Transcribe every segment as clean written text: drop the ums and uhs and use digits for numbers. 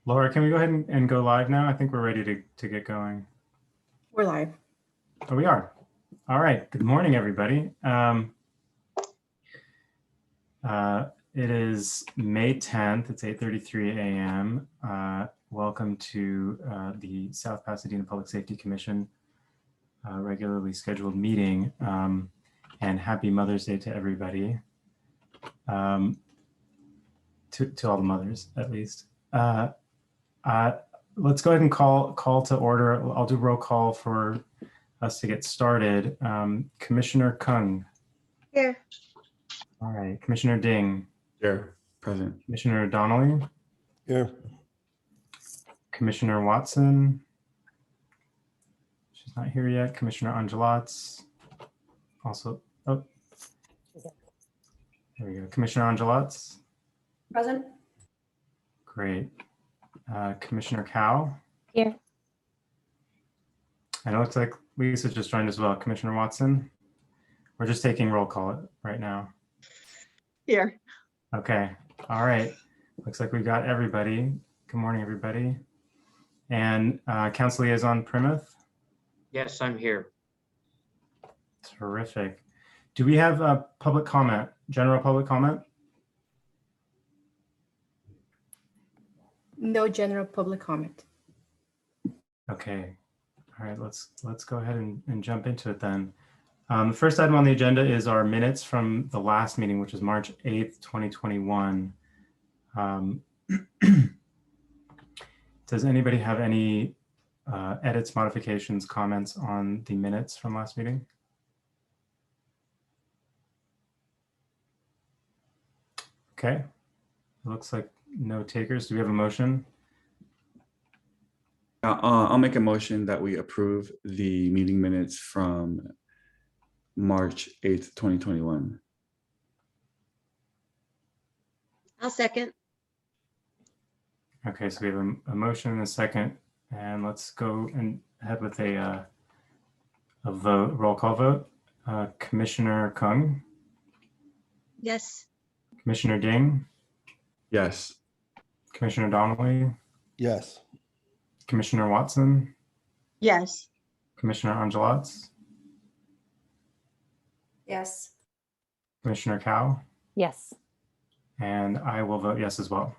Laura, can we go ahead and go live now? I think we're ready to get going. We're live. Oh, we are. All right. Good morning, everybody. It is May 10th. It's 8:33 a.m. Welcome to the South Pasadena Public Safety Commission regularly scheduled meeting. And happy Mother's Day to everybody. To all the mothers, at least. Let's go ahead and call to order. I'll do roll call for us to get started. Commissioner Kung. Here. All right. Commissioner Ding. Here. Present. Commissioner Donnelly. Here. Commissioner Watson. She's not here yet. Commissioner Angelatz. Also, oh. There we go. Commissioner Angelatz. Present. Great. Commissioner Cow. Here. And it looks like Lisa just joined as well. Commissioner Watson. We're just taking roll call right now. Here. Okay. All right. Looks like we've got everybody. Good morning, everybody. And Council Liaison Primuth. Yes, I'm here. Terrific. Do we have a public comment, general public comment? No general public comment. Okay. All right, let's go ahead and jump into it then. The first item on the agenda is our minutes from the last meeting, which is March 8th, 2021. Does anybody have any edits, modifications, comments on the minutes from last meeting? Okay, it looks like no takers. Do we have a motion? I'll make a motion that we approve the meeting minutes from March 8th, 2021. I'll second. Okay, so we have a motion and a second, and let's go ahead with a vote, roll call vote. Commissioner Kung, Yes. Commissioner Ding, Yes. Commissioner Donnelly, Yes. Commissioner Watson, Yes. Commissioner Angelatz, Yes. Commissioner Cow, Yes. and I will vote yes as well.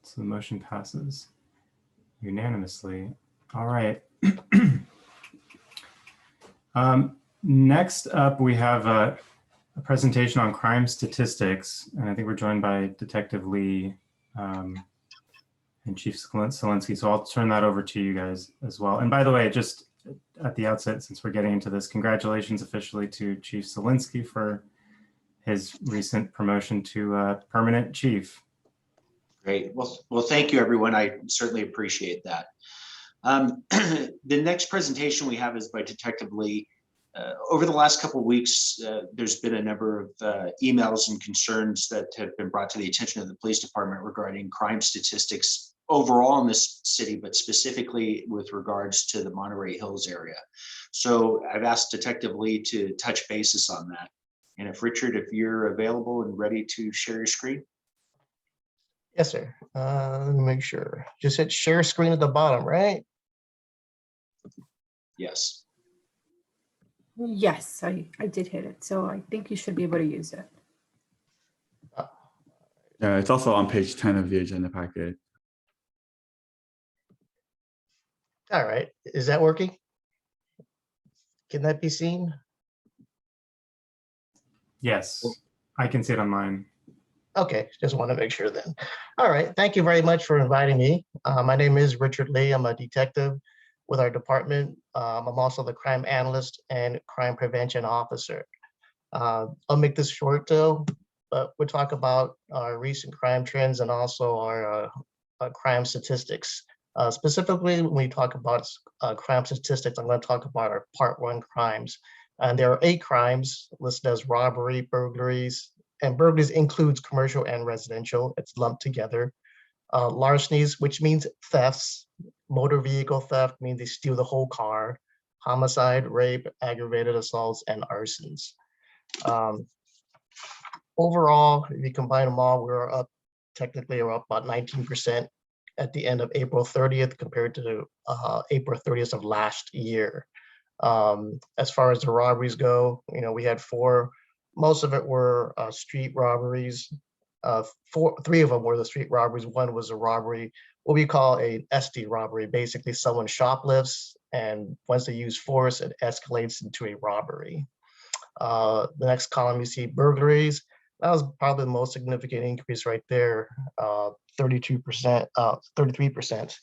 So the motion passes unanimously. All right. Next up, we have a presentation on crime statistics, and I think we're joined by Detective Lee and Chief Selinsky. So I'll turn that over to you guys as well. And by the way, just at the outset, since we're getting into this, congratulations officially to Chief Selinsky for his recent promotion to permanent chief. Great. Well, thank you, everyone. I certainly appreciate that. The next presentation we have is by Detective Lee. Over the last couple of weeks, there's been a number of emails and concerns that have been brought to the attention of the police department regarding crime statistics overall in this city, but specifically with regards to the Monterey Hills area. So I've asked Detective Lee to touch bases on that. And Richard, if you're available and ready to share your screen. Yes, sir. Let me make sure. Just hit share screen at the bottom, right? Yes. Yes, I did hit it. So I think you should be able to use it. Yeah, it's also on page 10 of the agenda packet. All right. Is that working? Can that be seen? Yes, I can see it on mine. Okay, just want to make sure then. All right. Thank you very much for inviting me. My name is Richard Lee. I'm a detective with our department. I'm also the crime analyst and crime prevention officer. I'll make this short though, but we'll talk about our recent crime trends and also our crime statistics. Specifically, when we talk about crime statistics, I'm going to talk about our part 1 crimes. And there are 8 crimes listed as robbery, burglaries, and burglaries includes commercial and residential. It's lumped together. Larcenies, which means thefts. Motor vehicle theft means they steal the whole car. Homicide, rape, aggravated assaults, and arsons. Overall, if you combine them all, technically we're up about 19% at the end of April 30th compared to April 30th of last year. As far as the robberies go, we had 4. Most of it were street robberies. 3 of them were the street robberies. 1 was a robbery, what we call a SD robbery. Basically, someone shoplifts, and once they use force, it escalates into a robbery. The next column, you see burglaries. That was probably the most significant increase right there, 32%, 33%.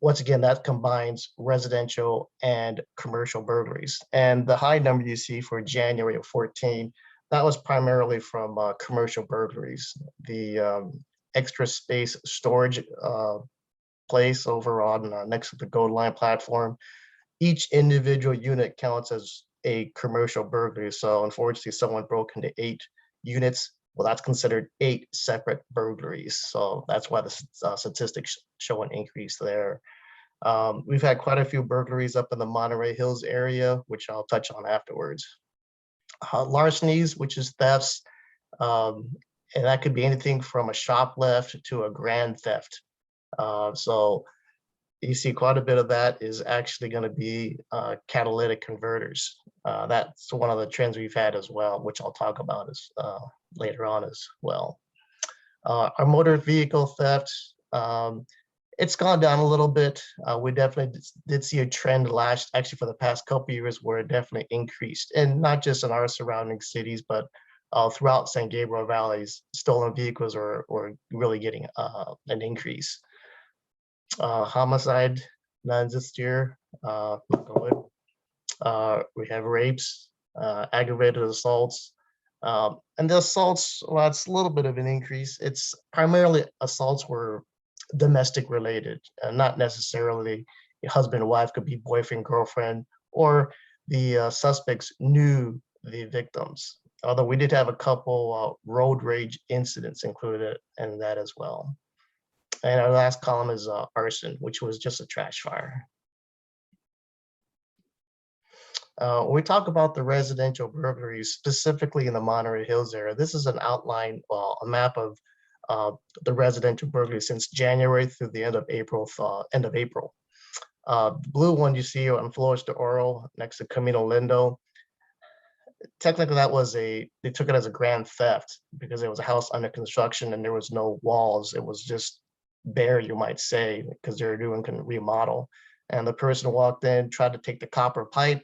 Once again, that combines residential and commercial burglaries. And the high number you see for January of 14, that was primarily from commercial burglaries. The extra space storage place over on next to the Gold Line platform, each individual unit counts as a commercial burglary. So unfortunately, someone broke into 8 units. Well, that's considered 8 separate burglaries. So that's why the statistics show an increase there. We've had quite a few burglaries up in the Monterey Hills area, which I'll touch on afterwards. Larcenies, which is thefts, and that could be anything from a shoplift to a grand theft. So you see quite a bit of that is actually going to be catalytic converters. That's one of the trends we've had as well, which I'll talk about later on as well. Our motor vehicle theft, it's gone down a little bit. We definitely did see a trend actually for the past couple of years where it definitely increased, and not just in our surrounding cities, but throughout San Gabriel Valley's stolen vehicles are really getting an increase. Homicide, none this year. We have rapes, aggravated assaults, and the assaults, well, it's a little bit of an increase. It's primarily assaults were domestic related, not necessarily husband and wife, could be boyfriend, girlfriend, or the suspects knew the victims. Although we did have a couple road rage incidents included in that as well. And our last column is arson, which was just a trash fire. When we talk about the residential burglaries, specifically in the Monterey Hills area, this is an outline, a map of the residential burglaries since January through the end of April. The blue one you see on Flores de Oro next to Camino Lindo. Technically, they took it as a grand theft because it was a house under construction and there was no walls. It was just bare, you might say, because they're doing remodel. And the person walked in, tried to take the copper pipe.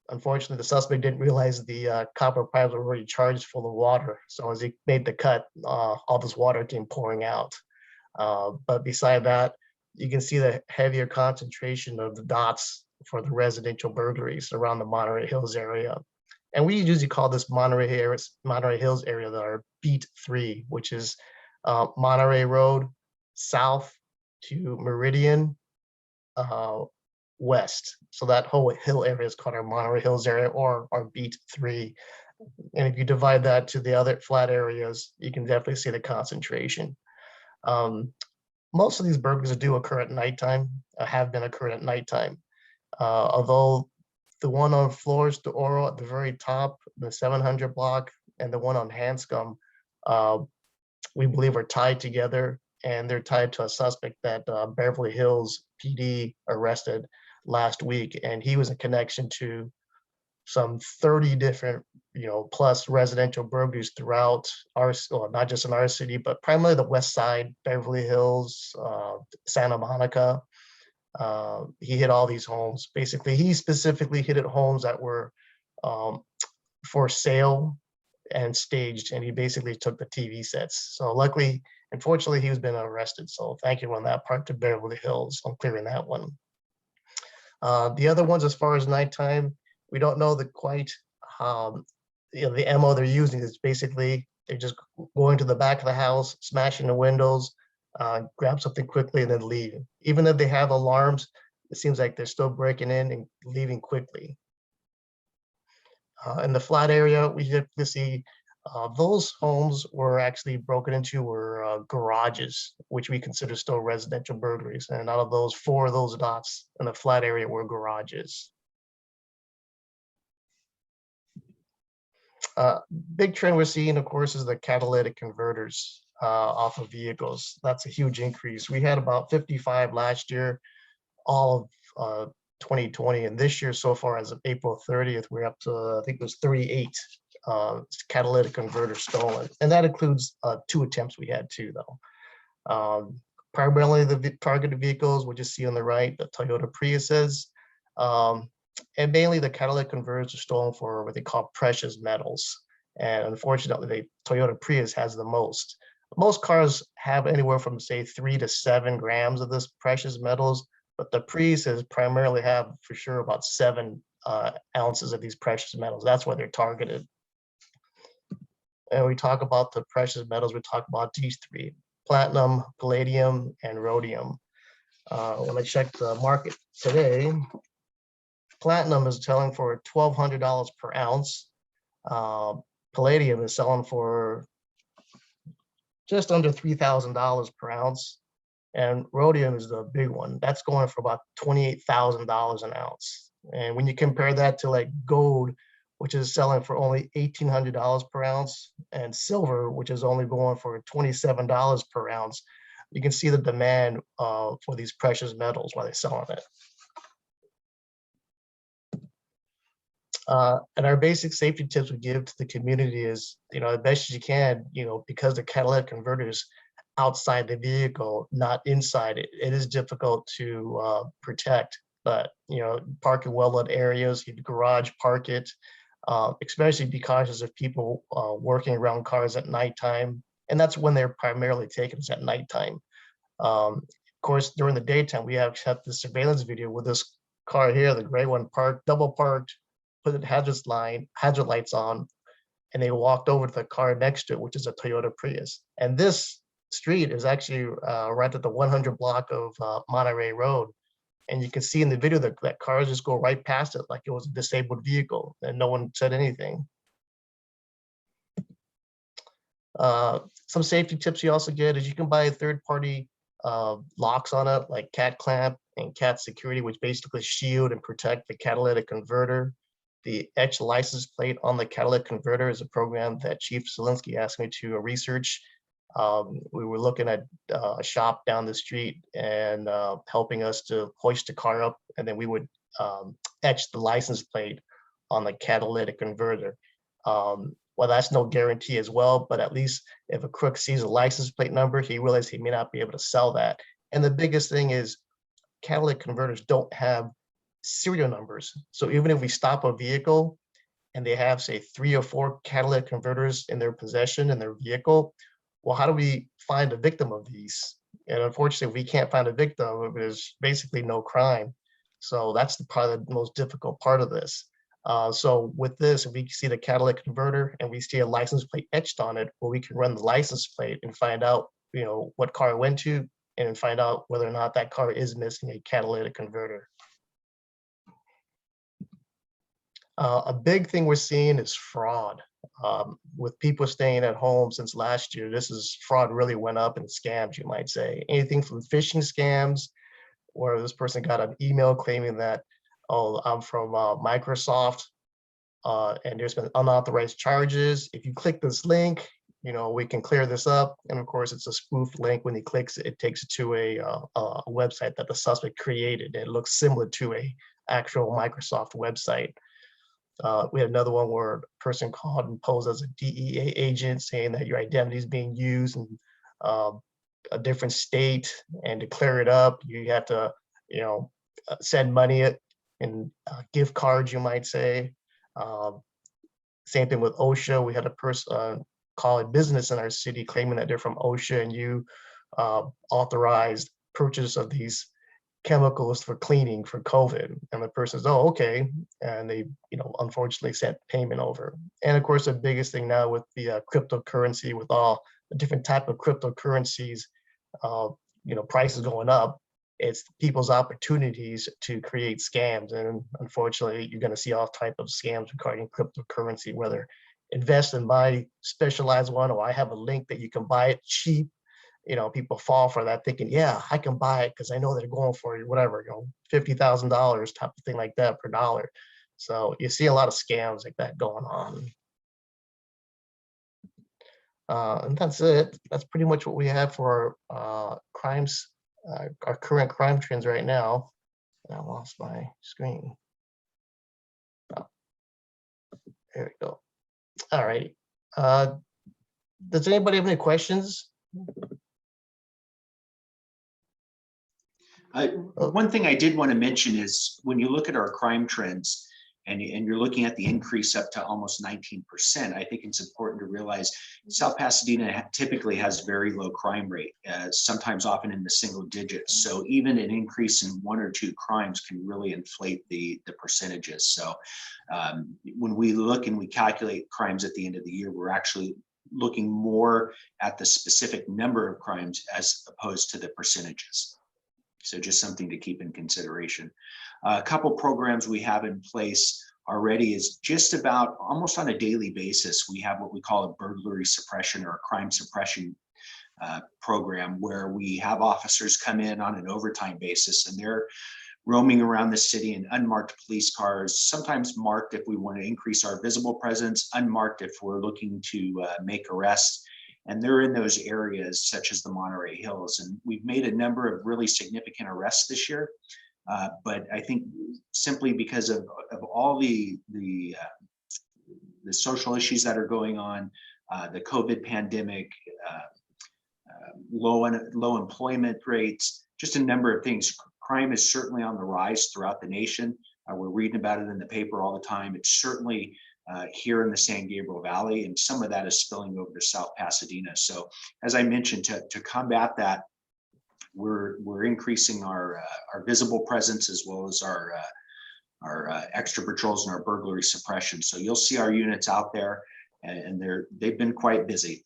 Unfortunately, the suspect didn't realize the copper pipes were already charged full of water. So as he made the cut, all this water came pouring out. But beside that, you can see the heavier concentration of the dots for the residential burglaries around the Monterey Hills area. And we usually call this Monterey Hills area our Beat 3, which is Monterey Road south to Meridian west. So that whole hill area is called our Monterey Hills area, or our Beat 3. And if you divide that to the other flat areas, you can definitely see the concentration. Most of these burglaries do occur at nighttime, have been occurred at nighttime. Although the one on Flores de Oro at the very top, the 700 block, and the one on Hanscom, we believe are tied together, and they're tied to a suspect that Beverly Hills PD arrested last week, and he was in connection to some 30 different, plus residential burglaries throughout our, well, not just in our city, but primarily the West Side, Beverly Hills, Santa Monica. He hit all these homes. Basically, he specifically hit at homes that were for sale and staged, and he basically took the TV sets. So luckily, unfortunately, he was been arrested. So thank you on that part to Beverly Hills on clearing that one. The other ones, as far as nighttime, we don't know the quite, the MO they're using is basically they're just going to the back of the house, smashing the windows, grab something quickly and then leave. Even if they have alarms, it seems like they're still breaking in and leaving quickly. In the flat area, we get to see those homes were actually broken into were garages, which we consider still residential burglaries. And out of those, 4 of those dots in the flat area were garages. Big trend we're seeing, of course, is the catalytic converters. off of vehicles. That's a huge increase. We had about 55 last year, all of 2020, and this year so far as of April 30th, we're up to, I think it was 38 catalytic converters stolen. And that includes 2 attempts we had too, though. Primarily the targeted vehicles, which you see on the right, the Toyota Priuses, and mainly the catalytic converters are stolen for what they call precious metals. And unfortunately, the Toyota Prius has the most. Most cars have anywhere from say 3 to 7 grams of this precious metals, but the Priuses primarily have for sure about 7 ounces of these precious metals. That's why they're targeted. And we talk about the precious metals, we talk about these 3: platinum, palladium, and rhodium. When I checked the market today, platinum is selling for $1,200 per ounce. Palladium is selling for just under $3,000 per ounce. And rhodium is the big one. That's going for about $28,000 an ounce. And when you compare that to like gold, which is selling for only $1,800 per ounce, and silver, which is only going for $27 per ounce, you can see the demand for these precious metals while they're selling it. And our basic safety tips we give to the community is, as best as you can, because the catalytic converters outside the vehicle, not inside it, it is difficult to protect. But, park in well-lit areas, you garage park it, especially be cautious of people working around cars at nighttime. And that's when they're primarily taken, is at nighttime. Of course, during the daytime, we have the surveillance video with this car here, the gray one, double parked, put the hazard lights on, and they walked over to the car next to it, which is a Toyota Prius. And this street is actually right at the 100 block of Monterey Road. And you can see in the video that cars just go right past it like it was a disabled vehicle, and no one said anything. Some safety tips you also get is you can buy third-party locks on it, like Cat Clamp and Cat Security, which basically shield and protect the catalytic converter. The etched license plate on the catalytic converter is a program that Chief Zielinski asked me to research. We were looking at a shop down the street and helping us to hoist the car up, and then we would etch the license plate on the catalytic converter. Well, that's no guarantee as well, but at least if a crook sees a license plate number, he realizes he may not be able to sell that. And the biggest thing is catalytic converters don't have serial numbers. So even if we stop a vehicle and they have, say, 3 or 4 catalytic converters in their possession in their vehicle, well, how do we find a victim of these? And unfortunately, we can't find a victim. There's basically no crime. So that's probably the most difficult part of this. So with this, if we see the catalytic converter and we see a license plate etched on it, well, we can run the license plate and find out, what car it went to, and find out whether or not that car is missing a catalytic converter. A big thing we're seeing is fraud. With people staying at home since last year, fraud really went up in scams, you might say. Anything from phishing scams, where this person got an email claiming that, oh, I'm from Microsoft, and there's been unauthorized charges. If you click this link, we can clear this up. And of course, it's a spoofed link. When he clicks it, it takes it to a website that the suspect created. It looks similar to a actual Microsoft website. We had another one where a person called and posed as a DEA agent, saying that your identity is being used in a different state, and to clear it up, you have to, send money in gift cards, you might say. Same thing with OSHA. We had a person call a business in our city claiming that they're from OSHA, and you authorized purchase of these chemicals for cleaning for COVID. And the person says, oh, okay. And they, unfortunately sent payment over. And of course, the biggest thing now with the cryptocurrency, with all the different type of cryptocurrencies, prices going up, it's people's opportunities to create scams. And unfortunately, you're going to see all type of scams regarding cryptocurrency, whether invest in my specialized one, or I have a link that you can buy it cheap. People fall for that thinking, yeah, I can buy it because I know they're going for whatever, $50,000 type of thing like that per dollar. So you see a lot of scams like that going on. And that's it. That's pretty much what we have for crimes, our current crime trends right now. And I lost my screen. Oh, there we go. All right. Does anybody have any questions? One thing I did want to mention is when you look at our crime trends and you're looking at the increase up to almost 19%, I think it's important to realize South Pasadena typically has very low crime rate, sometimes often in the single digits. So even an increase in 1 or 2 crimes can really inflate the percentages. So when we look and we calculate crimes at the end of the year, we're actually looking more at the specific number of crimes as opposed to the percentages. So just something to keep in consideration. A couple programs we have in place already is just about almost on a daily basis. We have what we call a burglary suppression or a crime suppression program where we have officers come in on an overtime basis and they're roaming around the city in unmarked police cars, sometimes marked if we want to increase our visible presence, unmarked if we're looking to make arrests. And they're in those areas such as the Monterey Hills. And we've made a number of really significant arrests this year. But I think simply because of all the social issues that are going on, the COVID pandemic, low employment rates, just a number of things. Crime is certainly on the rise throughout the nation. We're reading about it in the paper all the time. It's certainly here in the San Gabriel Valley, and some of that is spilling over to South Pasadena. So as I mentioned, to combat that, we're increasing our visible presence as well as our extra patrols and our burglary suppression. So you'll see our units out there, and they've been quite busy.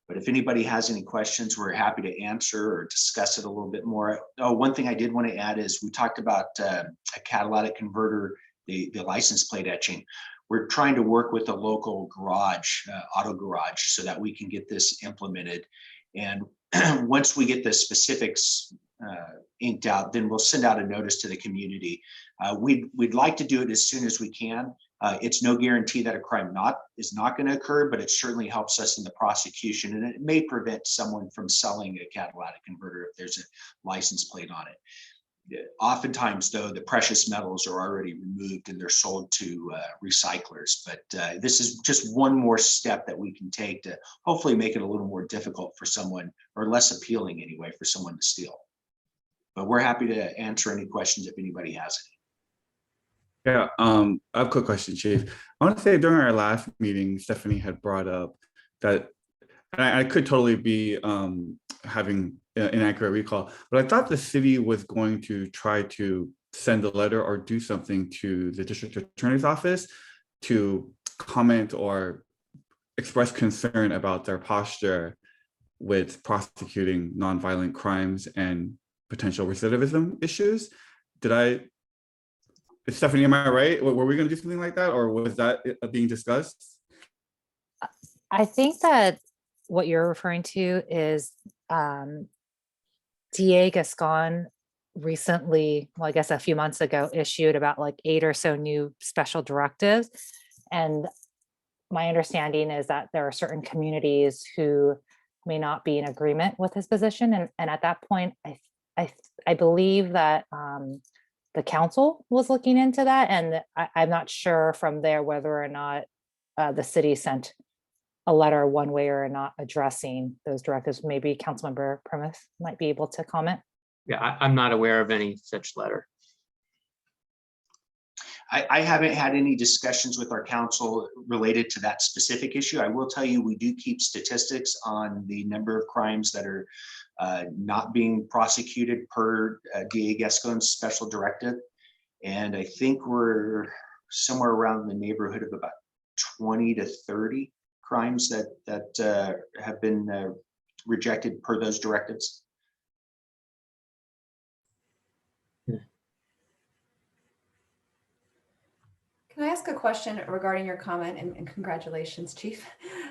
But if anybody has any questions, we're happy to answer or discuss it a little bit more. Oh, one thing I did want to add is we talked about a catalytic converter, the license plate etching. We're trying to work with a local garage, auto garage, so that we can get this implemented. And once we get the specifics inked out, then we'll send out a notice to the community. We'd like to do it as soon as we can. It's no guarantee that a crime is not going to occur, but it certainly helps us in the prosecution, and it may prevent someone from selling a catalytic converter if there's a license plate on it. Oftentimes, though, the precious metals are already removed and they're sold to recyclers. But this is just one more step that we can take to hopefully make it a little more difficult for someone, or less appealing anyway, for someone to steal. But we're happy to answer any questions if anybody has any. Yeah, I have a quick question, Chief. I want to say during our last meeting, Stephanie had brought up that, and I could totally be having inaccurate recall, but I thought the city was going to try to send a letter or do something to the district attorney's office to comment or express concern about their posture with prosecuting nonviolent crimes and potential recidivism issues. Stephanie, am I right? Were we going to do something like that, or was that being discussed? I think that what you're referring to is DA Gascon recently, well, I guess a few months ago, issued about like 8 or so new special directives. And my understanding is that there are certain communities who may not be in agreement with his position. And at that point, I believe that the council was looking into that. And I'm not sure from there whether or not the city sent a letter one way or not addressing those directives. Maybe Councilmember Primus might be able to comment. Yeah, I'm not aware of any such letter. I haven't had any discussions with our council related to that specific issue. I will tell you, we do keep statistics on the number of crimes that are not being prosecuted per DA Gascon's special directive. And I think we're somewhere around the neighborhood of about 20 to 30 crimes that have been rejected per those directives. Can I ask a question regarding your comment, and congratulations, Chief,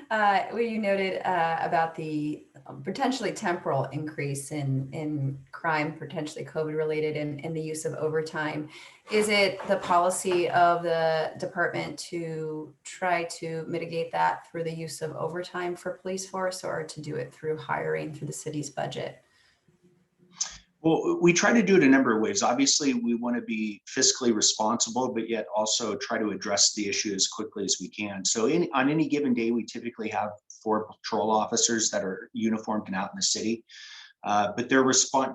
where you noted about the potentially temporal increase in crime, potentially COVID related, and the use of overtime. Is it the policy of the department to try to mitigate that through the use of overtime for police force, or to do it through hiring through the city's budget? Well, we try to do it a number of ways. Obviously, we want to be fiscally responsible, but yet also try to address the issue as quickly as we can. So on any given day, we typically have 4 patrol officers that are uniformed and out in the city. But they're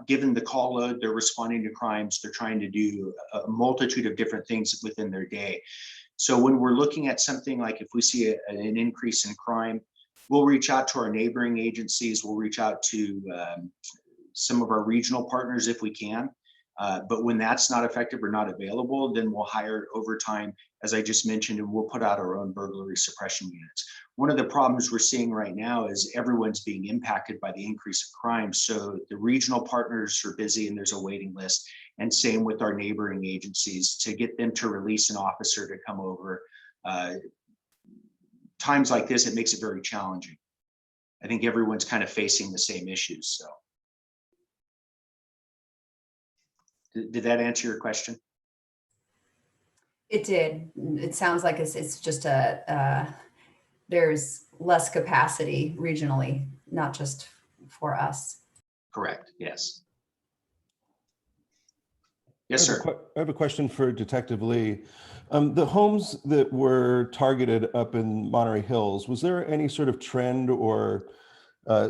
given the call load, they're responding to crimes. They're trying to do a multitude of different things within their day. So when we're looking at something like if we see an increase in crime, we'll reach out to our neighboring agencies. We'll reach out to some of our regional partners if we can. But when that's not effective or not available, then we'll hire overtime, as I just mentioned, and we'll put out our own burglary suppression units. One of the problems we're seeing right now is everyone's being impacted by the increase of crime. So the regional partners are busy and there's a waiting list. And same with our neighboring agencies to get them to release an officer to come over. Times like this, it makes it very challenging. I think everyone's kind of facing the same issues, so. Did that answer your question? It did. It sounds like it's just there's less capacity regionally, not just for us. Correct, yes. Yes, sir. I have a question for Detective Lee. The homes that were targeted up in Monterey Hills, was there any sort of trend or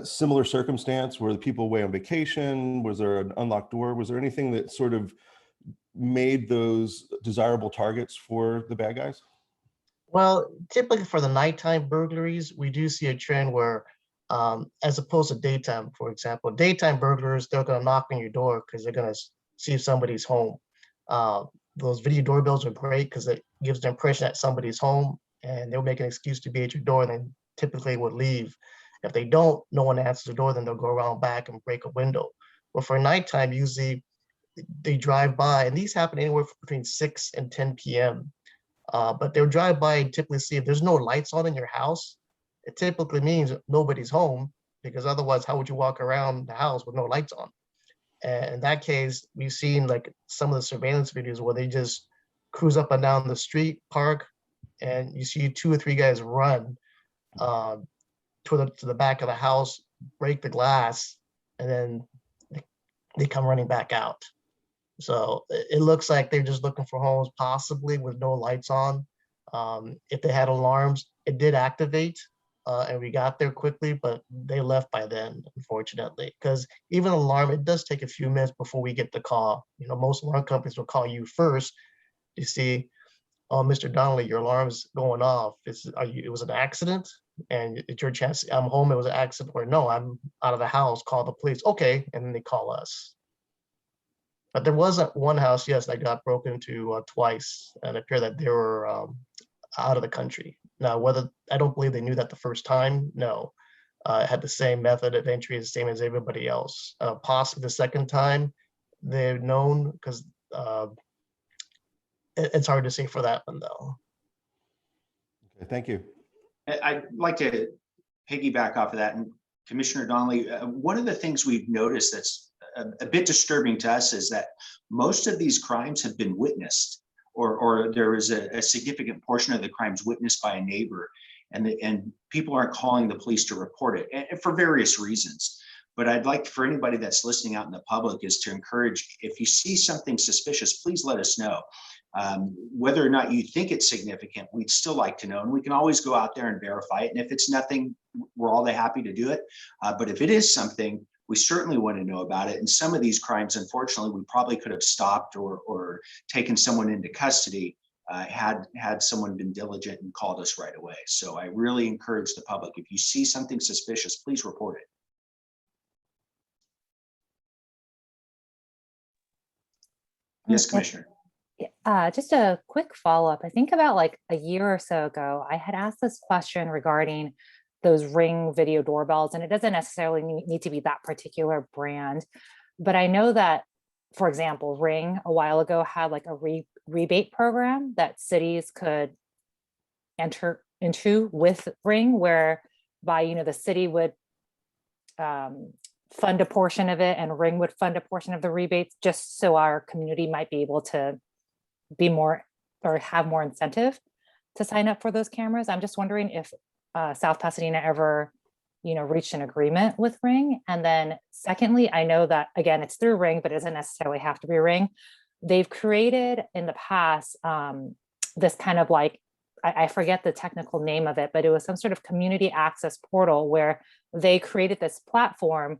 similar circumstance where the people away on vacation? Was there an unlocked door? Was there anything that sort of made those desirable targets for the bad guys? Well, typically for the nighttime burglaries, we do see a trend where, as opposed to daytime, for example, daytime burglars, they're going to knock on your door because they're going to see if somebody's home. Those video doorbells are great because it gives the impression that somebody's home, and they'll make an excuse to be at your door and then typically would leave. If they don't, no one answers the door, then they'll go around back and break a window. But for nighttime, usually they drive by, and these happen anywhere between 6 and 10 p.m. But they'll drive by and typically see if there's no lights on in your house. It typically means nobody's home, because otherwise, how would you walk around the house with no lights on? And in that case, we've seen like some of the surveillance videos where they just cruise up and down the street, park, and you see 2 or 3 guys run to the back of the house, break the glass, and then they come running back out. So it looks like they're just looking for homes, possibly with no lights on. If they had alarms, it did activate, and we got there quickly, but they left by then, unfortunately. Because even alarm, it does take a few minutes before we get the call. You know, most alarm companies will call you first to see, oh, Mr. Donnelly, your alarm's going off. It was an accident? And it's your chance. I'm home, it was an accident, or no, I'm out of the house, call the police. Okay, and then they call us. But there wasn't one house, yes, that got broken into twice, and it appeared that they were out of the country. Now, whether, I don't believe they knew that the first time, no. It had the same method of entry, the same as everybody else. Possibly the second time, they've known, because it's hard to say for that one, though. Okay, thank you. I'd like to piggyback off of that. And Commissioner Donnelly, one of the things we've noticed that's a bit disturbing to us is that most of these crimes have been witnessed, or there is a significant portion of the crimes witnessed by a neighbor, and people aren't calling the police to report it, and for various reasons. But I'd like for anybody that's listening out in the public is to encourage, if you see something suspicious, please let us know. Whether or not you think it's significant, we'd still like to know, and we can always go out there and verify it. And if it's nothing, we're all happy to do it. But if it is something, we certainly want to know about it. And some of these crimes, unfortunately, we probably could have stopped or taken someone into custody had someone been diligent and called us right away. So I really encourage the public, if you see something suspicious, please report it. Yes, Commissioner. Just a quick follow-up. I think about like a year or so ago, I had asked this question regarding those Ring video doorbells, and it doesn't necessarily need to be that particular brand, but I know that, for example, Ring a while ago had like a rebate program that cities could enter into with Ring, whereby, you know, the city would fund a portion of it and Ring would fund a portion of the rebates, just so our community might be able to be more or have more incentive to sign up for those cameras. I'm just wondering if South Pasadena ever, reached an agreement with Ring. And then secondly, I know that, again, it's through Ring, but it doesn't necessarily have to be Ring. They've created in the past this kind of like, I forget the technical name of it, but it was some sort of community access portal where they created this platform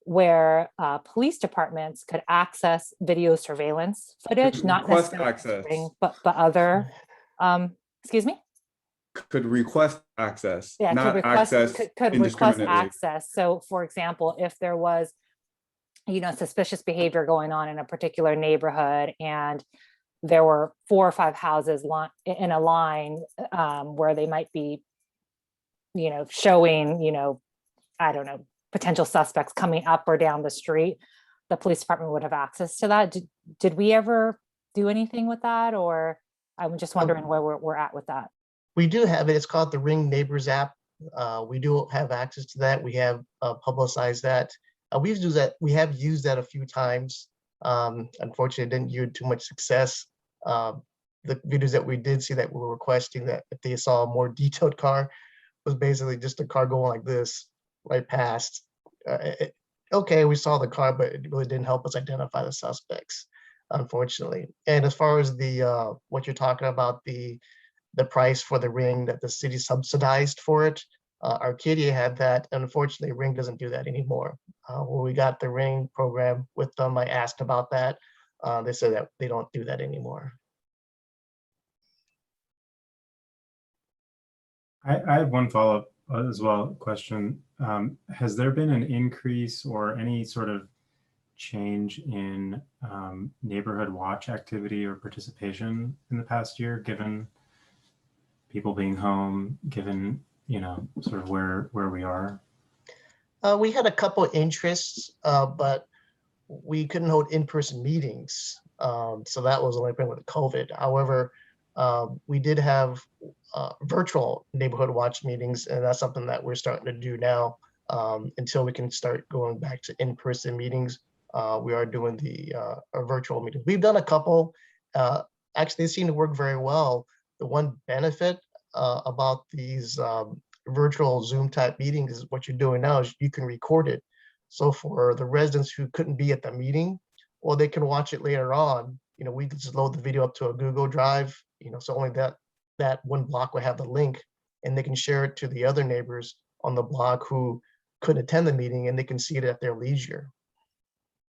where police departments could access video surveillance footage, not Request necessarily access. Ring, but other, excuse me? Could request access, Yeah, not could request, access could request indiscriminately. access. So for example, if there was, suspicious behavior going on in a particular neighborhood and there were 4 or 5 houses in a line where they might be, showing, I don't know, potential suspects coming up or down the street, the police department would have access to that. Did we ever do anything with that? Or I'm just wondering where we're at with that. We do have it. It's called the Ring Neighbors app. We do have access to that. We have publicized that. We have used that a few times. Unfortunately, it didn't yield too much success. The videos that we did see that we were requesting that if they saw a more detailed car, was basically just a car going like this right past. Okay, we saw the car, but it really didn't help us identify the suspects, unfortunately. And as far as the what you're talking about, the price for the Ring that the city subsidized for it, Arcadia had that. And unfortunately, Ring doesn't do that anymore. When we got the Ring program with them, I asked about that. They said that they don't do that anymore. I have one follow-up as well question. Has there been an increase or any sort of change in neighborhood watch activity or participation in the past year, given people being home, given, sort of where we are? We had a couple of interests, but we couldn't hold in-person meetings. So that was the only thing with COVID. However, we did have virtual neighborhood watch meetings, and that's something that we're starting to do now. Until we can start going back to in-person meetings, we are doing the virtual meetings. We've done a couple. Actually, they seem to work very well. The one benefit about these virtual Zoom type meetings is what you're doing now is you can record it. So for the residents who couldn't be at the meeting, well, they can watch it later on. We can just load the video up to a Google Drive, so only that one block will have the link, and they can share it to the other neighbors on the block who couldn't attend the meeting, and they can see it at their leisure.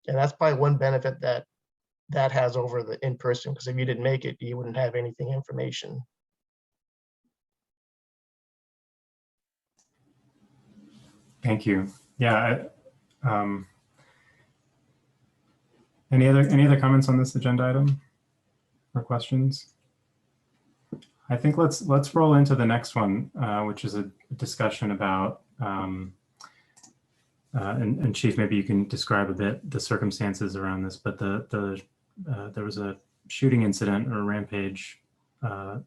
And that's probably one benefit that has over the in-person, because if you didn't make it, you wouldn't have anything information. Thank you. Yeah. Any other comments on this agenda item or questions? I think let's roll into the next one, which is a discussion about, and Chief, maybe you can describe a bit the circumstances around this, but there was a shooting incident or a rampage that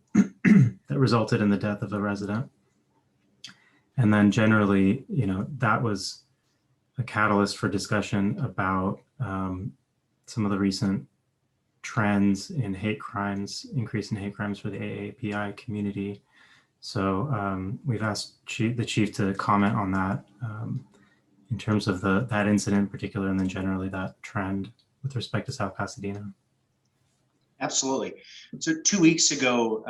resulted in the death of a resident. And then generally, that was a catalyst for discussion about some of the recent trends in hate crimes, increase in hate crimes for the AAPI community. So we've asked the chief to comment on that in terms of that incident in particular, and then generally that trend with respect to South Pasadena. Absolutely. So 2 weeks ago,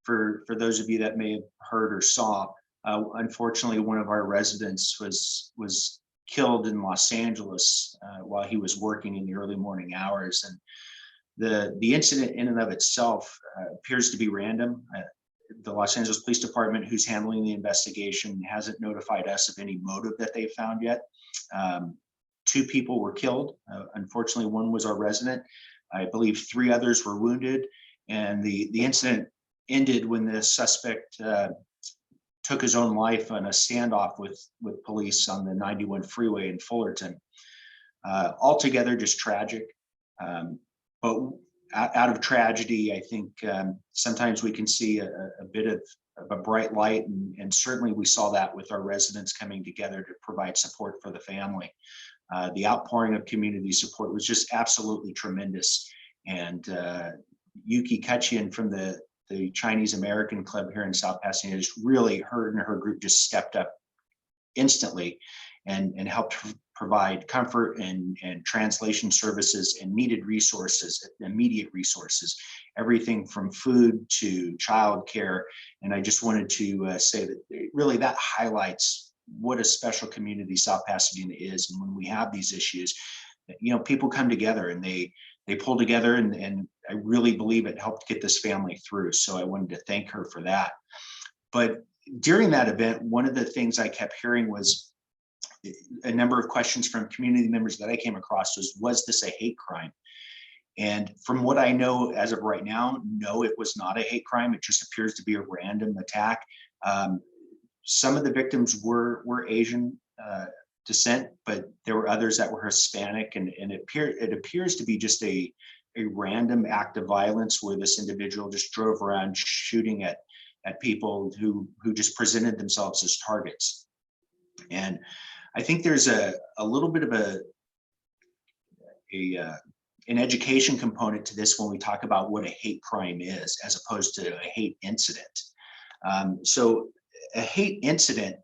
for those of you that may have heard or saw, unfortunately, one of our residents was killed in Los Angeles while he was working in the early morning hours. And the incident in and of itself appears to be random. The Los Angeles Police Department, who's handling the investigation, hasn't notified us of any motive that they've found yet. 2 people were killed. Unfortunately, one was our resident. I believe 3 others were wounded. And the incident ended when the suspect took his own life on a standoff with police on the 91 freeway in Fullerton. Altogether, just tragic. But out of tragedy, I think sometimes we can see a bit of a bright light, and certainly we saw that with our residents coming together to provide support for the family. The outpouring of community support was just absolutely tremendous. And Yuki Kachian from the Chinese American Club here in South Pasadena, just really, her and her group just stepped up instantly and helped provide comfort and translation services and needed resources, immediate resources, everything from food to childcare. And I just wanted to say that really that highlights what a special community South Pasadena is. And when we have these issues, you know, people come together and they pull together, and I really believe it helped get this family through. So I wanted to thank her for that. But during that event, one of the things I kept hearing was a number of questions from community members that I came across was this a hate crime? And from what I know as of right now, no, it was not a hate crime. It just appears to be a random attack. Some of the victims were Asian descent, but there were others that were Hispanic, and it appears to be just a random act of violence where this individual just drove around shooting at people who just presented themselves as targets. And I think there's a little bit of an education component to this when we talk about what a hate crime is, as opposed to a hate incident. So a hate incident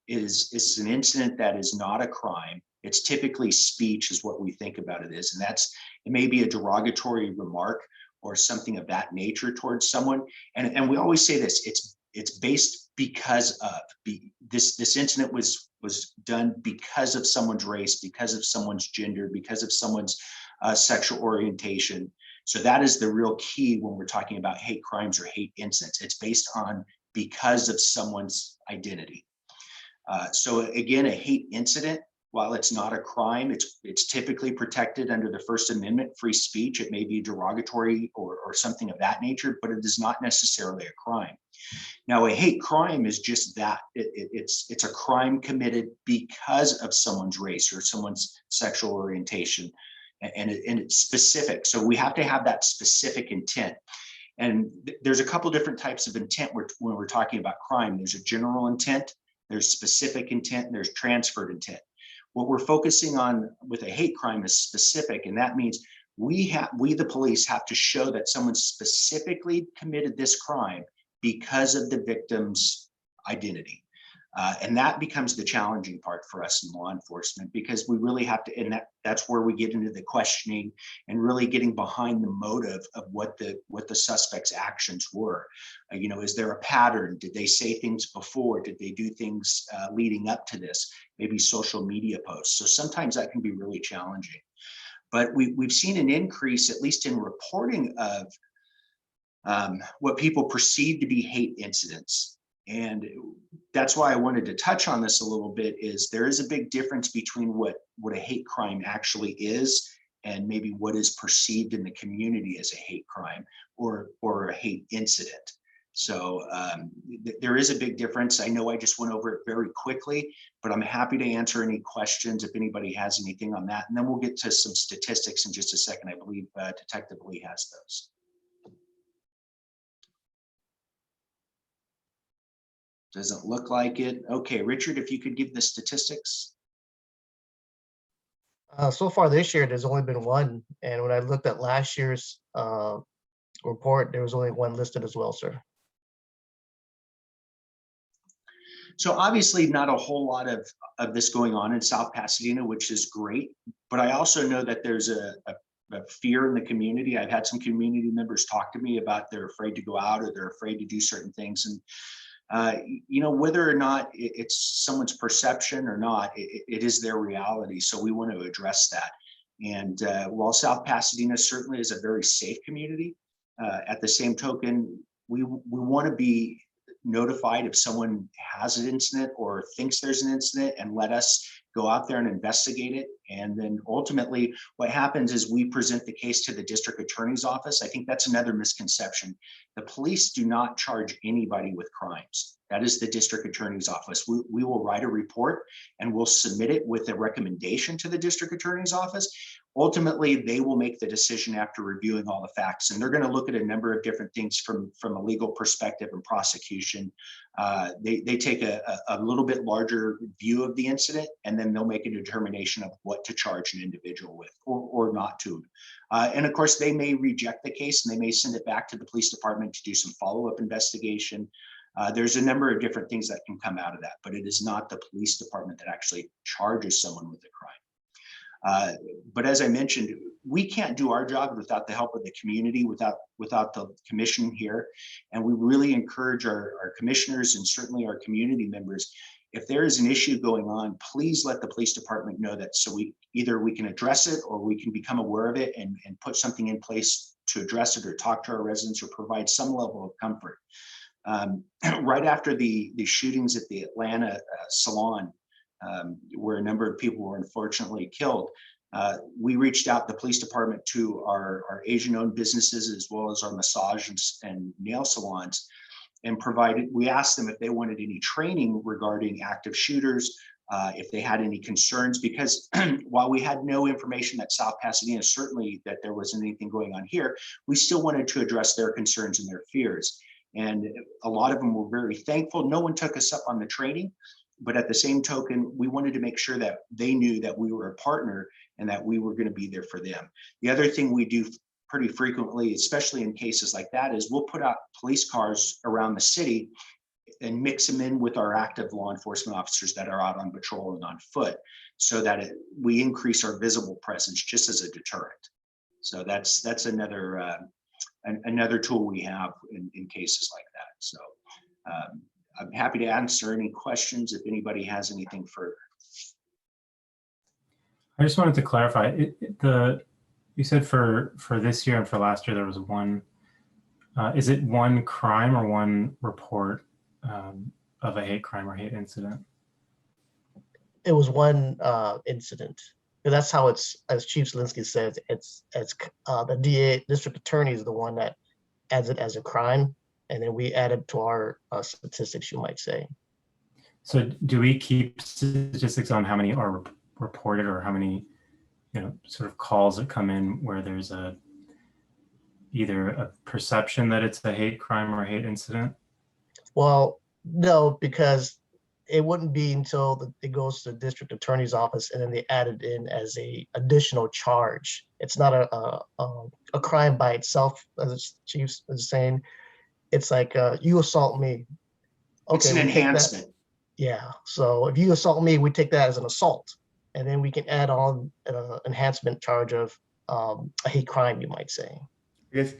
is an incident that is not a crime. It's typically speech is what we think about it is. And it may be a derogatory remark or something of that nature towards someone. And we always say this, it's based because of, this incident was done because of someone's race, because of someone's gender, because of someone's sexual orientation. So that is the real key when we're talking about hate crimes or hate incidents. It's based on because of someone's identity. So again, a hate incident, while it's not a crime, it's typically protected under the First Amendment, free speech. It may be derogatory or something of that nature, but it is not necessarily a crime. Now, a hate crime is just that. It's a crime committed because of someone's race or someone's sexual orientation, and it's specific. So we have to have that specific intent. And there's a couple different types of intent when we're talking about crime. There's a general intent, there's specific intent, and there's transferred intent. What we're focusing on with a hate crime is specific, and that means we the police have to show that someone specifically committed this crime because of the victim's identity. And that becomes the challenging part for us in law enforcement, because we really have to, and that's where we get into the questioning and really getting behind the motive of what the suspect's actions were. You know, is there a pattern? Did they say things before? Did they do things leading up to this? Maybe social media posts. So sometimes that can be really challenging. But we've seen an increase, at least in reporting of what people perceive to be hate incidents. And that's why I wanted to touch on this a little bit, is there is a big difference between what a hate crime actually is and maybe what is perceived in the community as a hate crime or a hate incident. So there is a big difference. I know I just went over it very quickly, but I'm happy to answer any questions if anybody has anything on that. And then we'll get to some statistics in just a second. I believe Detective Lee has those. Doesn't look like it. Okay, Richard, if you could give the statistics. So far this year, there's only been one. And when I looked at last year's report, there was only one listed as well, sir. So obviously not a whole lot of this going on in South Pasadena, which is great. But I also know that there's a fear in the community. I've had some community members talk to me about they're afraid to go out or they're afraid to do certain things. And you know, whether or not it's someone's perception or not, it is their reality. So we want to address that. And while South Pasadena certainly is a very safe community, at the same token, we want to be notified if someone has an incident or thinks there's an incident, and let us go out there and investigate it. And then ultimately what happens is we present the case to the district attorney's office. I think that's another misconception. The police do not charge anybody with crimes. That is the district attorney's office. We will write a report and we'll submit it with a recommendation to the district attorney's office. Ultimately, they will make the decision after reviewing all the facts, and they're going to look at a number of different things from a legal perspective and prosecution. They take a little bit larger view of the incident, and then they'll make a determination of what to charge an individual with or not to. And of course, they may reject the case and they may send it back to the police department to do some follow-up investigation. There's a number of different things that can come out of that, but it is not the police department that actually charges someone with a crime. But as I mentioned, we can't do our job without the help of the community, without the commission here. And we really encourage our commissioners and certainly our community members, if there is an issue going on, please let the police department know that, so we can address it or we can become aware of it and put something in place to address it or talk to our residents or provide some level of comfort. Right after the shootings at the Atlanta salon, where a number of people were unfortunately killed, we reached out the police department to our Asian-owned businesses as well as our massage and nail salons, and we asked them if they wanted any training regarding active shooters, if they had any concerns, because while we had no information that South Pasadena, certainly that there wasn't anything going on here, we still wanted to address their concerns and their fears. And a lot of them were very thankful. No one took us up on the training, but at the same token, we wanted to make sure that they knew that we were a partner and that we were going to be there for them. The other thing we do pretty frequently, especially in cases like that, is we'll put out police cars around the city and mix them in with our active law enforcement officers that are out on patrol and on foot, so that we increase our visible presence just as a deterrent. So that's another tool we have in cases like that. So I'm happy to answer any questions if anybody has anything further. I just wanted to clarify, you said for this year and for last year, there was one, is it one crime or one report of a hate crime or hate incident? It was one incident. And that's how it's, as Chief Zielinski says, it's the DA, district attorney is the one that adds it as a crime. And then we add it to our statistics, you might say. So do we keep statistics on how many are reported or how many, sort of calls that come in where there's either a perception that it's a hate crime or a hate incident? Well, no, because it wouldn't be until it goes to the district attorney's office and then they add it in as a additional charge. It's not a crime by itself, as the chief is saying. It's like you assault me. Okay, it's an enhancement. Yeah, so if you assault me, we take that as an assault, and then we can add on an enhancement charge of a hate crime, you might say. I guess,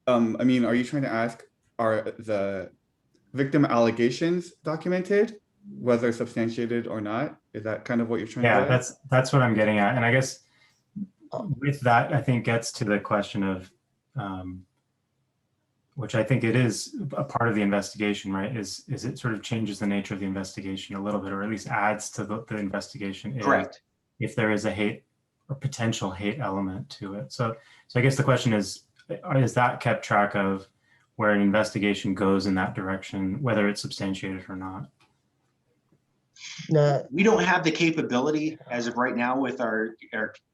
I mean, are you trying to ask, are the victim allegations documented, whether substantiated or not? Is that kind of what you're trying to get at? That's what I'm getting at. And I guess with that, I think gets to the question of, which I think it is a part of the investigation, right? Is it sort of changes the nature of the investigation a little bit, or at least adds to the investigation. Correct. If there is a hate or potential hate element to it. So I guess the question is that kept track of where an investigation goes in that direction, whether it's substantiated or not? No. We don't have the capability as of right now with our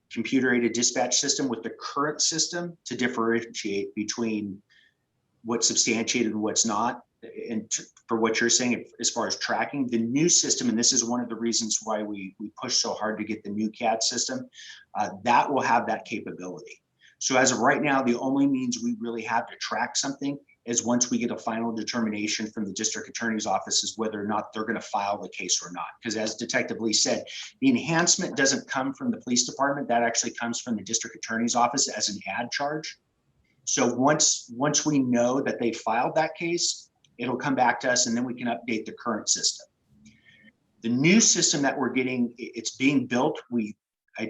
computer-aided dispatch system, with the current system, to differentiate between what's substantiated and what's not. And for what you're saying, as far as tracking, the new system, and this is one of the reasons why we push so hard to get the new CAD system, that will have that capability. So as of right now, the only means we really have to track something is once we get a final determination from the district attorney's office is whether or not they're going to file the case or not. Because as Detective Lee said, the enhancement doesn't come from the police department. That actually comes from the district attorney's office as an add charge. So once we know that they filed that case, it'll come back to us and then we can update the current system. The new system that we're getting, it's being built. I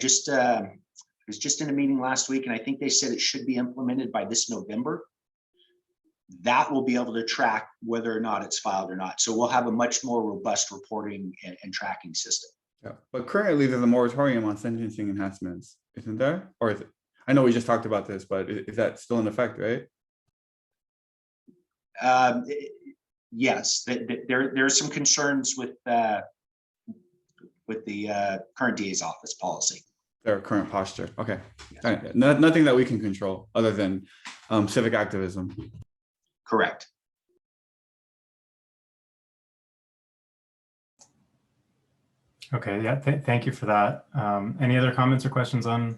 was just in a meeting last week and I think they said it should be implemented by this November. That will be able to track whether or not it's filed or not. So we'll have a much more robust reporting and tracking system. Yeah, but currently there's a moratorium on sentencing enhancements, isn't there? Or is it? I know we just talked about this, but is that still in effect, right? Yes, there are some concerns with the current DA's office policy. Their current posture. Okay. Nothing that we can control other than civic activism. Correct. Okay, yeah, thank you for that. Any other comments or questions on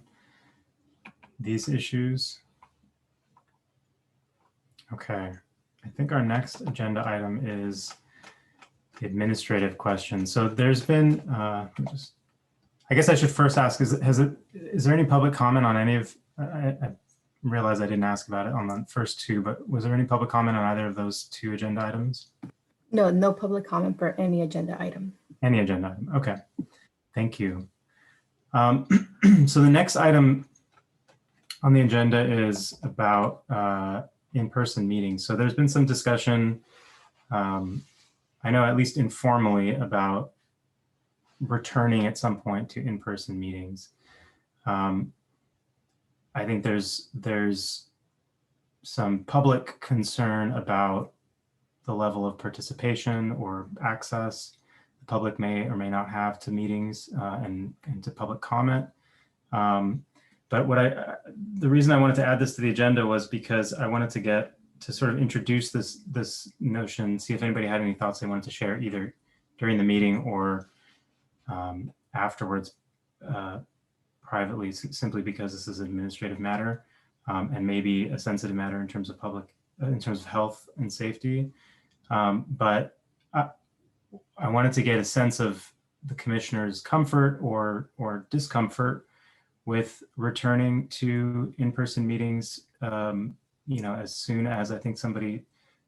these issues? Okay, I think our next agenda item is the administrative question. So there's been, I guess I should first ask, is there any public comment on any of, I realize I didn't ask about it on the first two, but was there any public comment on either of those two agenda items? No, no public comment for any agenda item. Any agenda item, okay, thank you. So the next item on the agenda is about in-person meetings. So there's been some discussion, I know at least informally, about returning at some point to in-person meetings. I think there's some public concern about the level of participation or access the public may or may not have to meetings and to public comment. But the reason I wanted to add this to the agenda was because I wanted to sort of introduce this notion, see if anybody had any thoughts they wanted to share either during the meeting or afterwards privately, simply because this is an administrative matter and maybe a sensitive matter in terms of health and safety. But I wanted to get a sense of the commissioner's comfort or discomfort with returning to in-person meetings, as soon as, I think somebody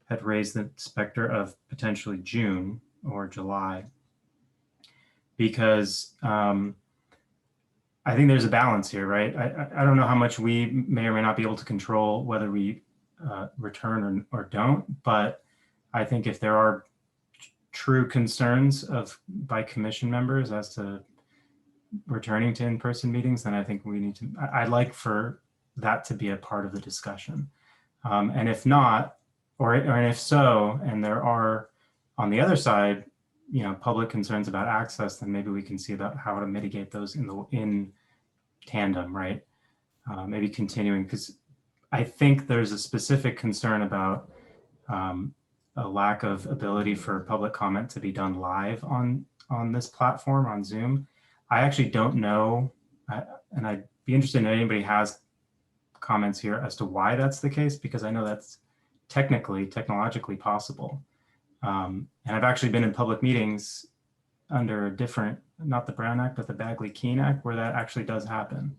had raised the specter of potentially June or July, because I think there's a balance here, right? I don't know how much we may or may not be able to control whether we return or don't, but I think if there are true concerns by commission members as to returning to in-person meetings, then I think we need to, I'd like for that to be a part of the discussion. And if not, or if so, and there are on the other side, public concerns about access, then maybe we can see about how to mitigate those in tandem, right? Maybe continuing, because I think there's a specific concern about a lack of ability for public comment to be done live on this platform, on Zoom. I actually don't know, and I'd be interested if anybody has comments here as to why that's the case, because I know that's technologically possible. And I've actually been in public meetings under a different, not the Brown Act, but the Bagley-Keene Act, where that actually does happen.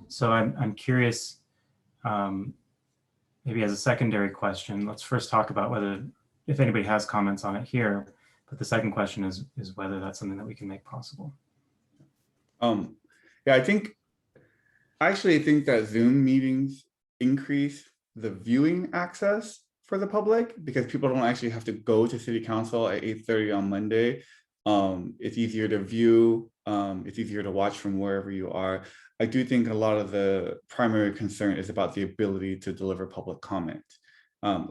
So I'm curious, maybe as a secondary question, let's first talk about if anybody has comments on it here, but the second question is whether that's something that we can make possible. Yeah, I actually think that Zoom meetings increase the viewing access for the public because people don't actually have to go to city council at 8:30 on Monday. It's easier to view, it's easier to watch from wherever you are. I do think a lot of the primary concern is about the ability to deliver public comment,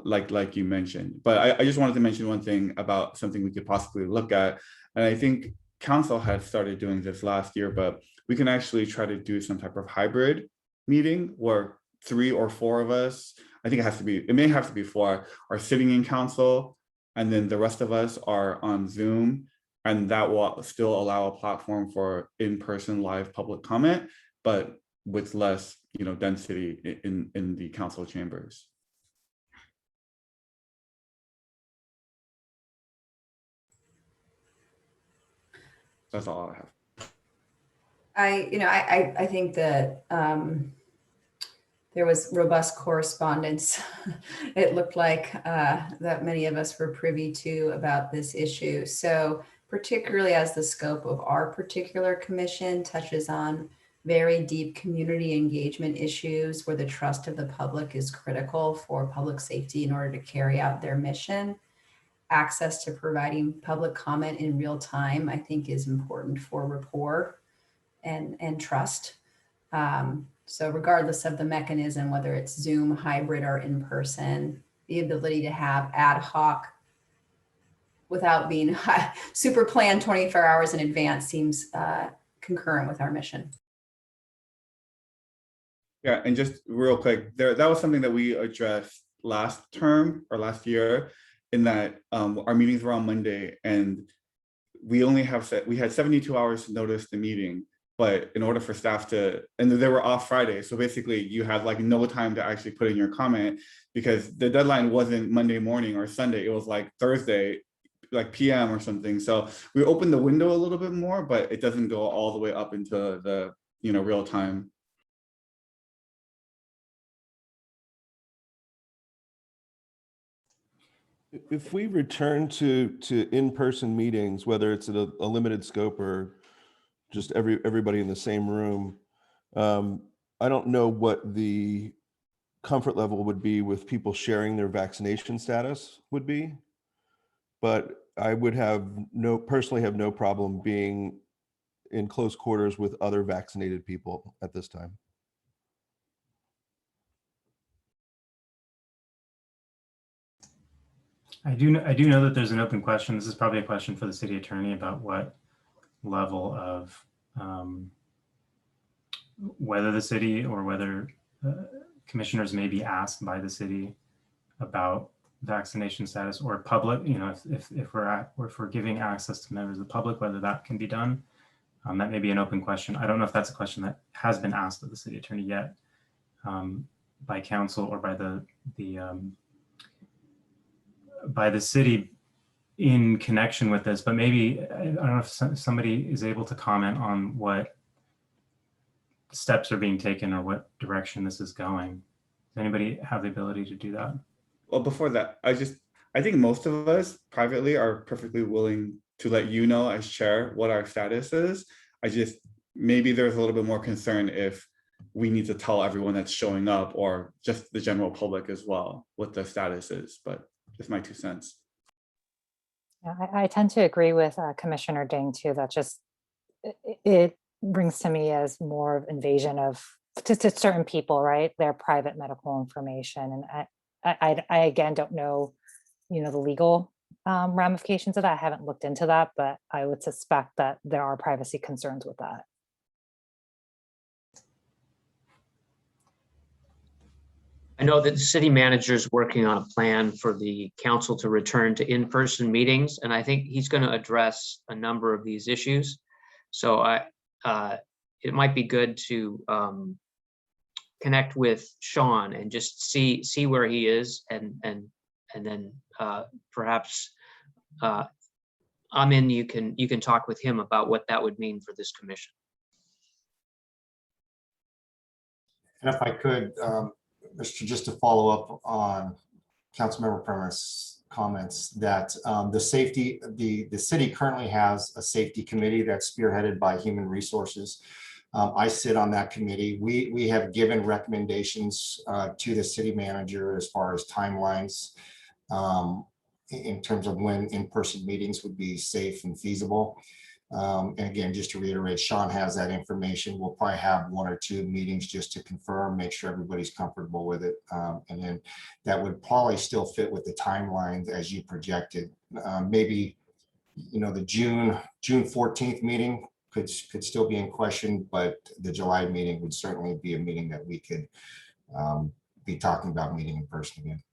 like you mentioned. But I just wanted to mention one thing about something we could possibly look at. And I think council had started doing this last year, but we can actually try to do some type of hybrid meeting where 3 or 4 of us, I think it may have to be 4, are sitting in council, and then the rest of us are on Zoom, and that will still allow a platform for in-person live public comment, but with less, density in the council chambers. That's all I have. I think that there was robust correspondence. It looked like that many of us were privy to about this issue. So particularly as the scope of our particular commission touches on very deep community engagement issues where the trust of the public is critical for public safety in order to carry out their mission. access to providing public comment in real time, I think is important for rapport and trust. So regardless of the mechanism, whether it's Zoom, hybrid, or in person, the ability to have ad hoc without being super planned 24 hours in advance seems concurrent with our mission. Yeah, and just real quick, that was something that we addressed last term or last year, in that our meetings were on Monday, and we had 72 hours to notice the meeting. But in order for staff to, and they were off Friday, so basically you had like no time to actually put in your comment, because the deadline wasn't Monday morning or Sunday, it was like Thursday, like PM or something. So we opened the window a little bit more, but it doesn't go all the way up into the real time. If we return to in-person meetings, whether it's at a limited scope or just everybody in the same room, I don't know what the comfort level would be with people sharing their vaccination status would be, but I would personally have no problem being in close quarters with other vaccinated people at this time. I do know that there's an open question. This is probably a question for the city attorney about what level of whether the city or whether commissioners may be asked by the city about vaccination status or public, if we're giving access to members of the public, whether that can be done. That may be an open question. I don't know if that's a question that has been asked of the city attorney yet by council or by the city in connection with this, but maybe, I don't know if somebody is able to comment on what steps are being taken or what direction this is going. Does anybody have the ability to do that? Well, before that, I think most of us privately are perfectly willing to let you know as chair what our status is. Maybe there's a little bit more concern if we need to tell everyone that's showing up, or just the general public as well, what the status is, but just my 2 cents. Yeah, I tend to agree with Commissioner Ding too. That just, it brings to me as more of invasion of to certain people, right? Their private medical information. And I again don't know, the legal ramifications of that. I haven't looked into that, but I would suspect that there are privacy concerns with that. I know that the city manager is working on a plan for the council to return to in-person meetings, and I think he's going to address a number of these issues. So it might be good to connect with Sean and just see where he is, and then perhaps Amin, you can talk with him about what that would mean for this commission. And if I could, just to follow up on Councilmember Primus' comments, that the city currently has a safety committee that's spearheaded by Human Resources. I sit on that committee. We have given recommendations to the city manager as far as timelines in terms of when in-person meetings would be safe and feasible. And again, just to reiterate, Sean has that information. We'll probably have 1 or 2 meetings just to confirm, make sure everybody's comfortable with it. And then that would probably still fit with the timelines as you projected. Maybe, the June 14th meeting could still be in question, but the July meeting would certainly be a meeting that we could be talking about meeting in person again.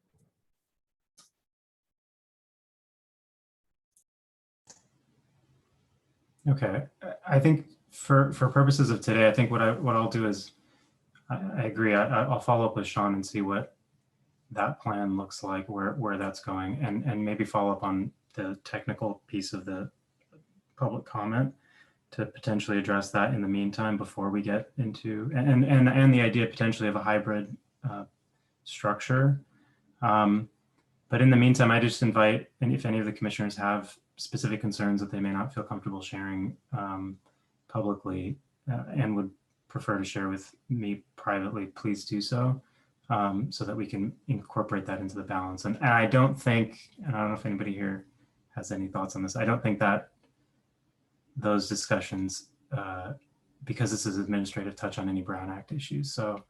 Okay, I think for purposes of today, I think what I'll do is, I agree. I'll follow up with Sean and see what that plan looks like, where that's going, and maybe follow up on the technical piece of the public comment to potentially address that in the meantime before we get into and the idea potentially of a hybrid structure. But in the meantime, I just invite, and if any of the commissioners have specific concerns that they may not feel comfortable sharing publicly and would prefer to share with me privately, please do so, so that we can incorporate that into the balance. And I don't think, and I don't know if anybody here has any thoughts on this. I don't think that those discussions, because this is administrative, touch on any Brown Act issues. So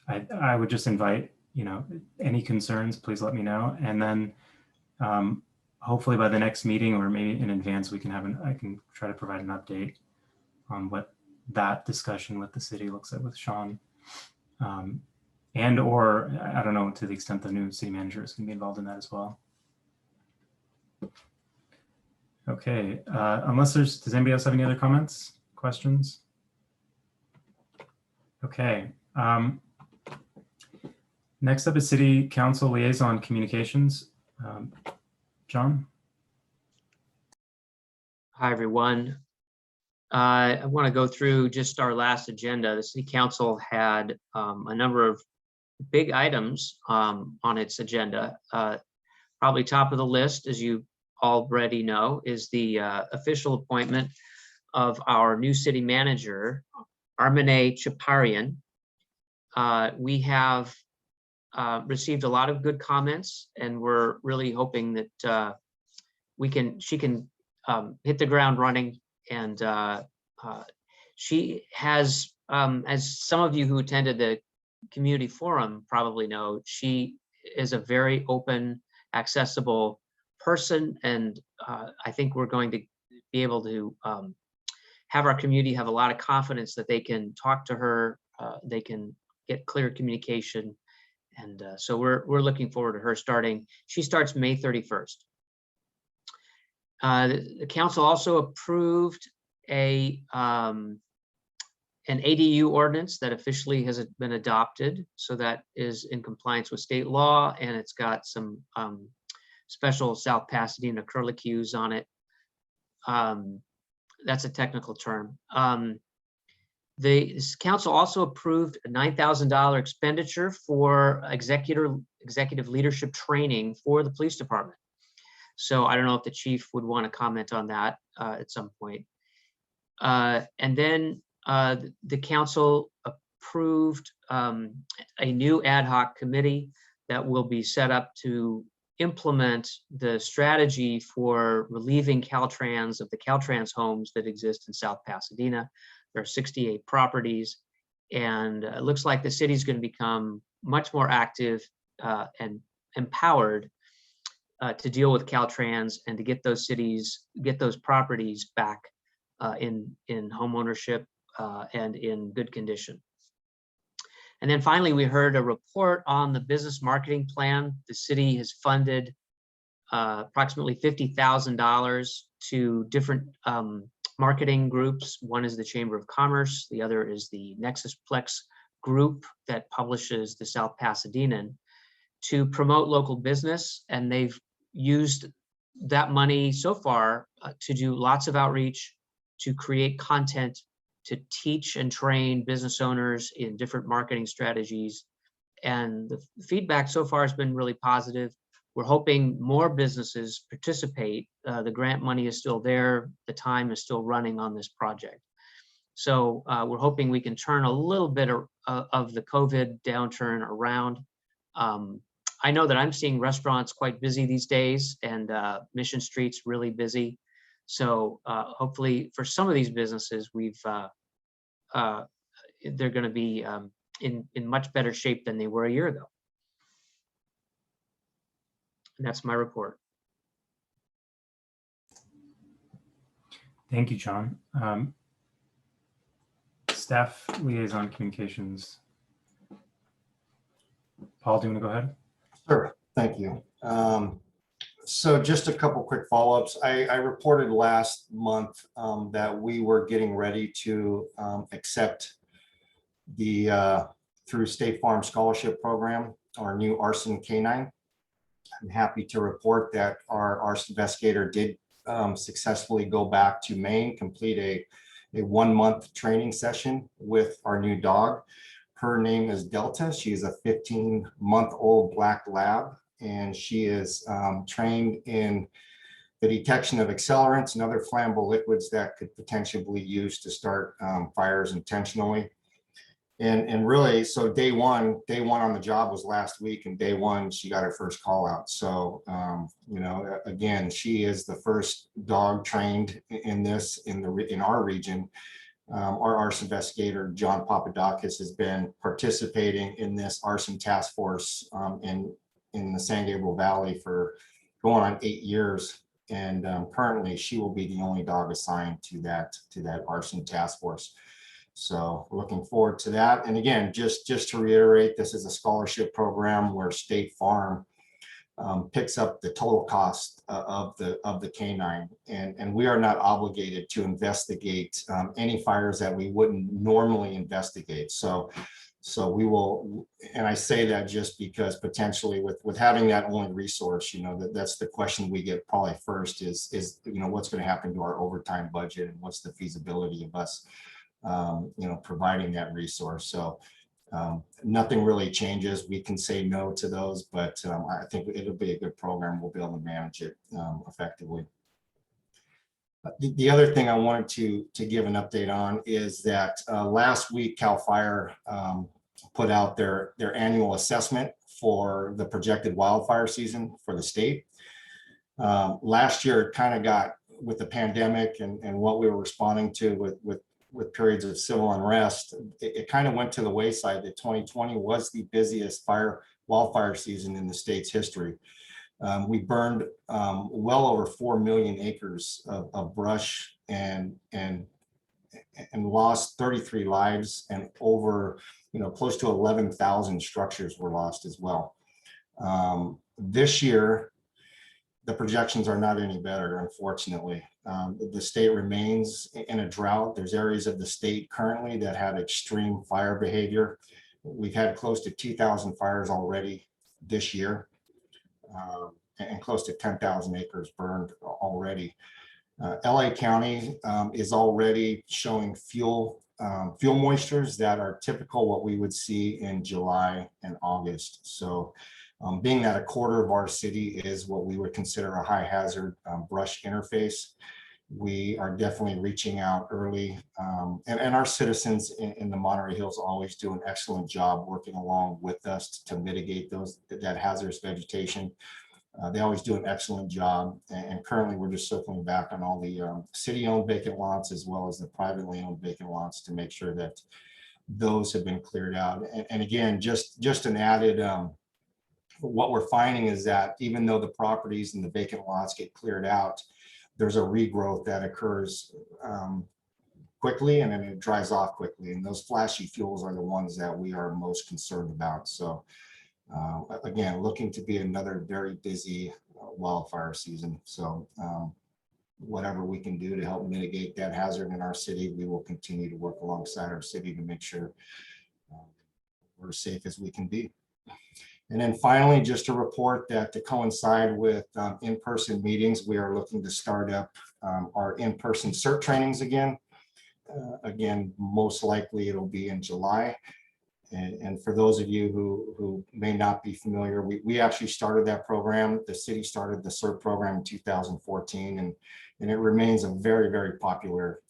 I would just invite, any concerns, please let me know. And then hopefully by the next meeting, or maybe in advance, I can try to provide an update on what that discussion with the city looks like with Sean. And or I don't know, to the extent the new city manager is going to be involved in that as well. Okay, does anybody else have any other comments, questions? Okay. Next up is City Council Liaison Communications. John? Hi, everyone. I want to go through just our last agenda. The City Council had a number of big items on its agenda. Probably top of the list, as you already know, is the official appointment of our new city manager, Armine Chaparian. We have received a lot of good comments, and we're really hoping that she can hit the ground running. And she has, as some of you who attended the community forum probably know, she is a very open, accessible person, and I think we're going to be able to have our community have a lot of confidence that they can talk to her, they can get clear communication, and so we're looking forward to her starting. She starts May 31st. The council also approved an ADU ordinance that officially has been adopted, so that is in compliance with state law, and it's got some special South Pasadena curlicues on it. That's a technical term. The council also approved a $9,000 expenditure for executive leadership training for the police department. So I don't know if the chief would want to comment on that at some point. And then the council approved a new ad hoc committee that will be set up to implement the strategy for relieving Caltrans of the Caltrans homes that exist in South Pasadena. There are 68 properties, and it looks like the city's going to become much more active and empowered to deal with Caltrans and to get those properties back in home ownership and in good condition. And then finally, we heard a report on the business marketing plan. The city has funded approximately $50,000 to different marketing groups. One is the Chamber of Commerce. The other is the Nexusplex group that publishes the South Pasadenan, to promote local business. And they've used that money so far to do lots of outreach, to create content, to teach and train business owners in different marketing strategies. And the feedback so far has been really positive. We're hoping more businesses participate. The grant money is still there. The time is still running on this project. So we're hoping we can turn a little bit of the COVID downturn around. I know that I'm seeing restaurants quite busy these days, and Mission Street's really busy. So hopefully for some of these businesses, they're going to be in much better shape than they were a year ago. And that's my report. Thank you, John. Staff liaison communications. Paul, do you want to go ahead? Sure, thank you. So just a couple quick follow-ups. I reported last month that we were getting ready to accept the through State Farm Scholarship Program, our new arson canine. I'm happy to report that our arson investigator did successfully go back to Maine, complete a 1-month training session with our new dog. Her name is Delta. She is a 15-month-old black lab, and she is trained in the detection of accelerants and other flammable liquids that could potentially be used to start fires intentionally. And really, so day one on the job was last week, and day one she got her first call out. So you know, again, she is the first dog trained in this in our region. Our arson investigator John Papadakis has been participating in this arson task force in the San Gabriel Valley for going on 8 years, and currently she will be the only dog assigned to that arson task force. So we're looking forward to that. And again, just to reiterate, this is a scholarship program where State Farm picks up the total cost of the canine, and we are not obligated to investigate any fires that we wouldn't normally investigate. So we will, and I say that just because potentially with having that only resource, you know, that's the question we get probably first is you know, what's going to happen to our overtime budget, and what's the feasibility of us you know, providing that resource. So nothing really changes. We can say no to those, but I think it'll be a good program. We'll be able to manage it effectively. The other thing I wanted to give an update on is that last week CAL FIRE put out their annual assessment for the projected wildfire season for the state. Last year, it kind of got, with the pandemic and what we were responding to with periods of civil unrest, it kind of went to the wayside that 2020 was the busiest wildfire season in the state's history. We burned well over 4 million acres of brush and lost 33 lives, and over, you know, close to 11,000 structures were lost as well. This year, the projections are not any better, unfortunately. The state remains in a drought. There's areas of the state currently that have extreme fire behavior. We've had close to 2,000 fires already this year, and close to 10,000 acres burned already. LA County is already showing fuel moistures that are typical what we would see in July and August. So being that a quarter of our city is what we would consider a high hazard brush interface, we are definitely reaching out early. And our citizens in the Monterey Hills always do an excellent job working along with us to mitigate that hazardous vegetation. They always do an excellent job. And currently we're just circling back on all the city-owned vacant lots as well as the privately owned vacant lots to make sure that those have been cleared out. And again, just an added, what we're finding is that even though the properties and the vacant lots get cleared out, there's a regrowth that occurs quickly, and then it dries off quickly. And those flashy fuels are the ones that we are most concerned about. So again, looking to be another very busy wildfire season. So whatever we can do to help mitigate that hazard in our city, we will continue to work alongside our city to make sure we're as safe as we can be. And then finally, just to report that to coincide with in-person meetings, we are looking to start up our in-person CERT trainings again. Again, most likely it'll be in July. And for those of you who may not be familiar, we actually started that program. The city started the CERT program in 2014, and it remains a very, very popular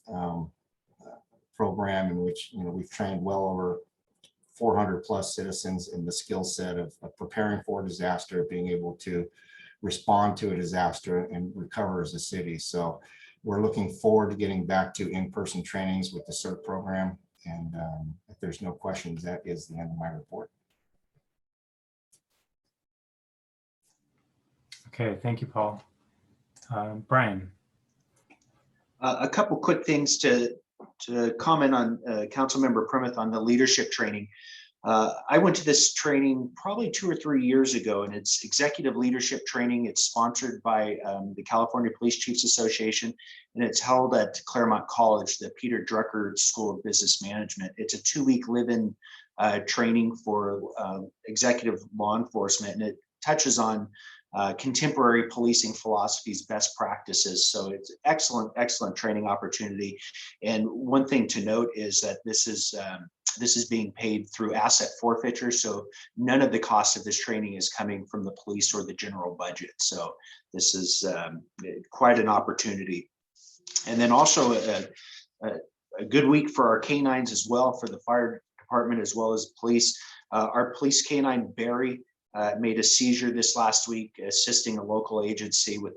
program in which, you know, we've trained well over 400 plus citizens in the skill set of preparing for a disaster, being able to respond to a disaster and recover as a city. So we're looking forward to getting back to in-person trainings with the CERT program. And if there's no questions, that is the end of my report. Okay, thank you, Paul. Brian. A couple quick things to comment on Councilmember Primuth on the leadership training. I went to this training probably 2 or 3 years ago, and it's executive leadership training. It's sponsored by the California Police Chiefs Association, and it's held at Claremont College, the Peter Drucker School of Business Management. It's a 2-week live-in training for executive law enforcement, and it touches on contemporary policing philosophies, best practices. So it's excellent training opportunity. And one thing to note is that this is being paid through asset forfeiture. So none of the cost of this training is coming from the police or the general budget. So this is quite an opportunity. And then also a good week for our canines as well, for the fire department as well as police. Our police canine Barry made a seizure this last week, assisting a local agency with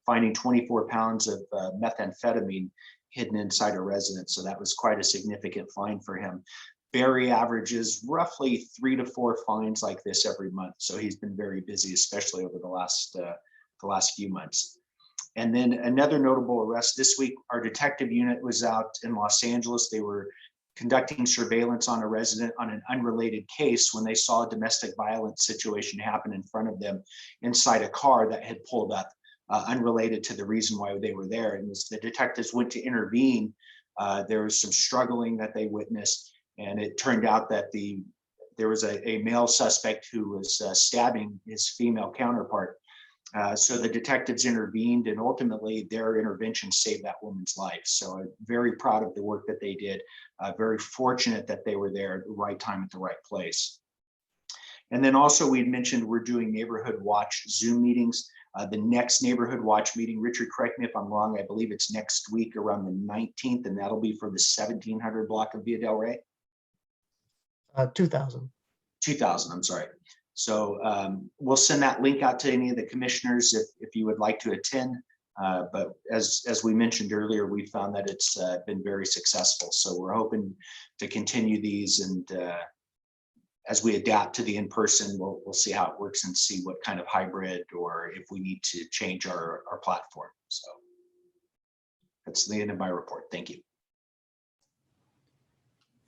finding 24 pounds of methamphetamine hidden inside a residence. So that was quite a significant find for him. Barry averages roughly 3 to 4 fines like this every month. So he's been very busy, especially over the last few months. And then another notable arrest this week, our detective unit was out in Los Angeles. They were conducting surveillance on a resident on an unrelated case when they saw a domestic violence situation happen in front of them inside a car that had pulled up, unrelated to the reason why they were there. And as the detectives went to intervene, there was some struggling that they witnessed. And it turned out that there was a male suspect who was stabbing his female counterpart. So the detectives intervened, and ultimately their intervention saved that woman's life. So I'm very proud of the work that they did. Very fortunate that they were there at the right time at the right place. And then also we had mentioned we're doing neighborhood watch Zoom meetings. The next neighborhood watch meeting, Richard, correct me if I'm wrong, I believe it's next week around the 19th, and that'll be for the 1700 block of Via Del Rey. 2000. 2000, I'm sorry. So we'll send that link out to any of the commissioners if you would like to attend. But as we mentioned earlier, we found that it's been very successful. So we're hoping to continue these, and as we adapt to the in-person, we'll see how it works and see what kind of hybrid or if we need to change our platform. So that's the end of my report. Thank you.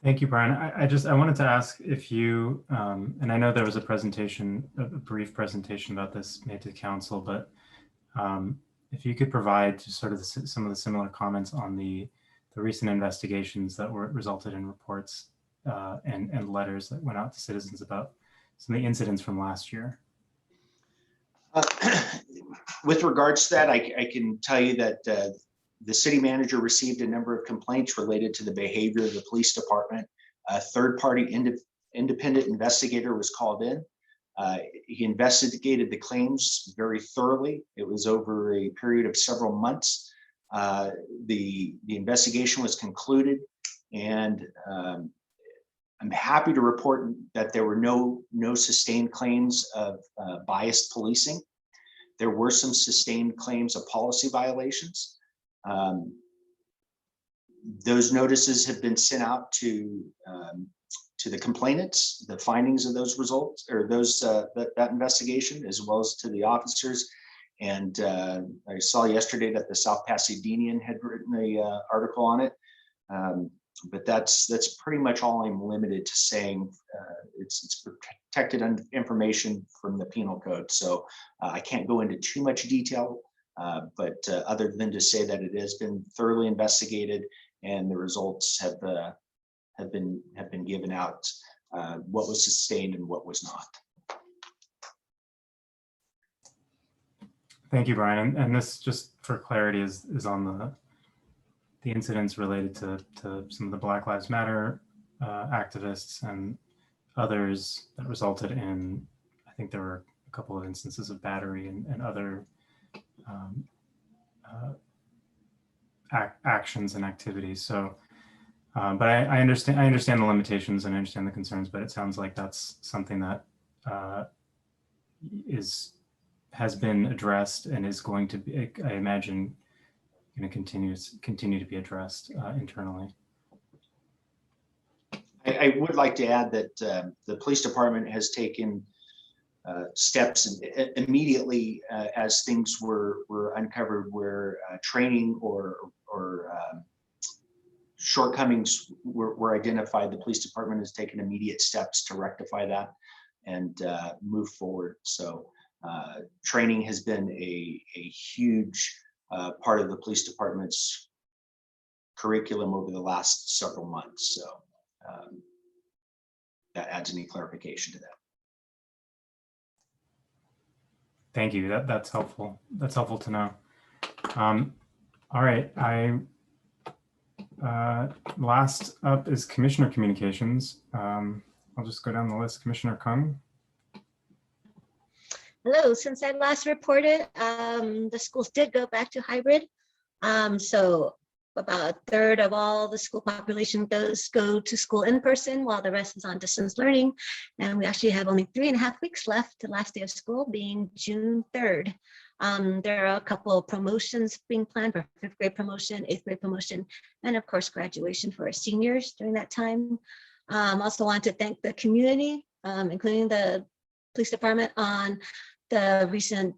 Thank you, Brian. I wanted to ask if you, and I know there was a presentation, a brief presentation about this made to council, but if you could provide just sort of some of the similar comments on the recent investigations that resulted in reports and letters that went out to citizens about some of the incidents from last year. With regards to that, I can tell you that the city manager received a number of complaints related to the behavior of the police department. A third-party independent investigator was called in. He investigated the claims very thoroughly. It was over a period of several months. The investigation was concluded, and I'm happy to report that there were no sustained claims of biased policing. There were some sustained claims of policy violations. Those notices have been sent out to the complainants, the findings of those results or that investigation, as well as to the officers. And I saw yesterday that the South Pasadena had written an article on it. But that's pretty much all I'm limited to saying. It's protected information from the penal code, so I can't go into too much detail. But other than to say that it has been thoroughly investigated and the results have been given out, what was sustained and what was not. Thank you, Brian. And this, just for clarity, is on the incidents related to some of the Black Lives Matter activists and others that resulted in, I think there were a couple of instances of battery and other actions and activities. So, but I understand the limitations and I understand the concerns, but it sounds like that's something that has been addressed and is going to be, I imagine, going to continue to be addressed internally. I would like to add that the police department has taken steps immediately as things were uncovered where training or shortcomings were identified. The police department has taken immediate steps to rectify that and move forward. So training has been a huge part of the police department's curriculum over the last several months. So that adds any clarification to that. Thank you. That's helpful. That's helpful to know. All right. Last up is Commissioner Communications. I'll just go down the list. Commissioner Kung. Hello, since I last reported, the schools did go back to hybrid. So about a third of all the school population does go to school in person, while the rest is on distance learning. And we actually have only 3.5 weeks left to the last day of school, being June 3rd. There are a couple of promotions being planned for 5th grade promotion, 8th grade promotion, and of course, graduation for our seniors during that time. Also want to thank the community, including the police department, on the recent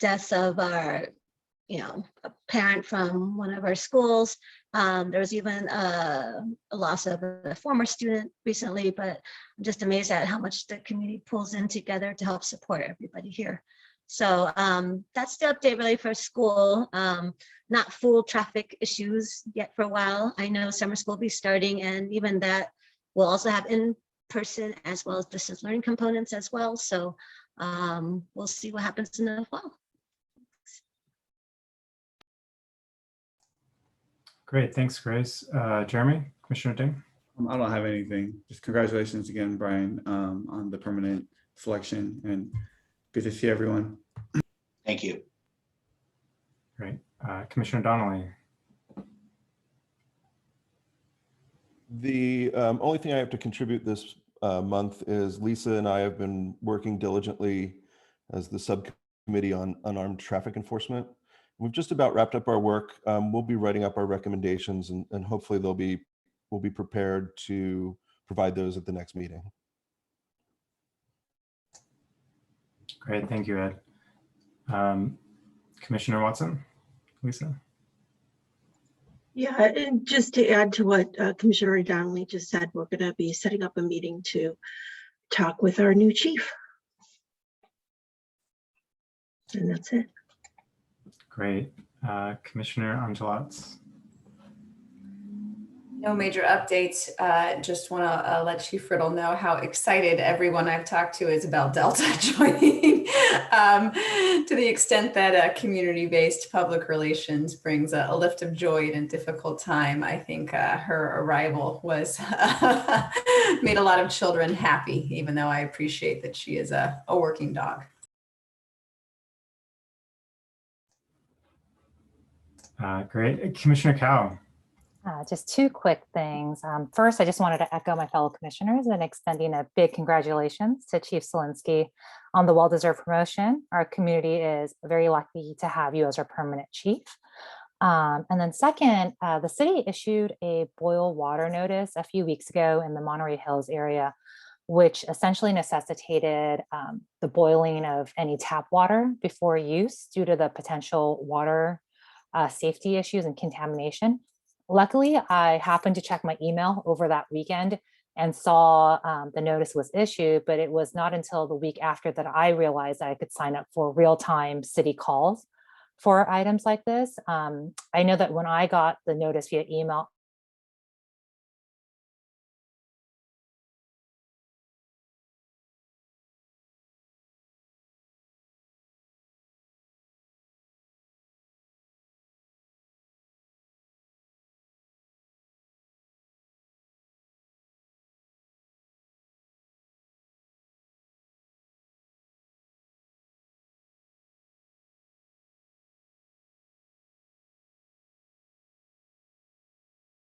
deaths of our, a parent from one of our schools. There was even a loss of a former student recently, but I'm just amazed at how much the community pulls in together to help support everybody here. So that's the update really for school. Not full traffic issues yet for a while. I know summer school will be starting, and even that will also have in-person as well as distance learning components as well. So we'll see what happens in the fall. Great, thanks, Grace. Jeremy, Commissioner Ding. I don't have anything. Just congratulations again, Brian, on the permanent selection, and good to see everyone. Thank you. Great. Commissioner Donnelly. The only thing I have to contribute this month is Lisa and I have been working diligently as the subcommittee on unarmed traffic enforcement. We've just about wrapped up our work. We'll be writing up our recommendations, and hopefully we'll be prepared to provide those at the next meeting. Great, thank you, Ed. Commissioner Watson, Lisa. Yeah, and just to add to what Commissioner Donnelly just said, we're going to be setting up a meeting to talk with our new chief. And that's it. Great. Commissioner Angelatz. No major updates. Just want to let Chief Riddle know how excited everyone I've talked to is about Delta joining, to the extent that community-based public relations brings a lift of joy in a difficult time. I think her arrival was made a lot of children happy, even though I appreciate that she is a working dog. Great. Commissioner Cow. Just two quick things. First, I just wanted to echo my fellow commissioners and extending a big congratulations to Chief Selinsky on the well-deserved promotion. Our community is very lucky to have you as our permanent chief. And then second, the city issued a boil water notice a few weeks ago in the Monterey Hills area, which essentially necessitated the boiling of any tap water before use due to the potential water safety issues and contamination. Luckily, I happened to check my email over that weekend and saw the notice was issued, but it was not until the week after that I realized that I could sign up for real-time city calls for items like this. I know that when I got the notice via email,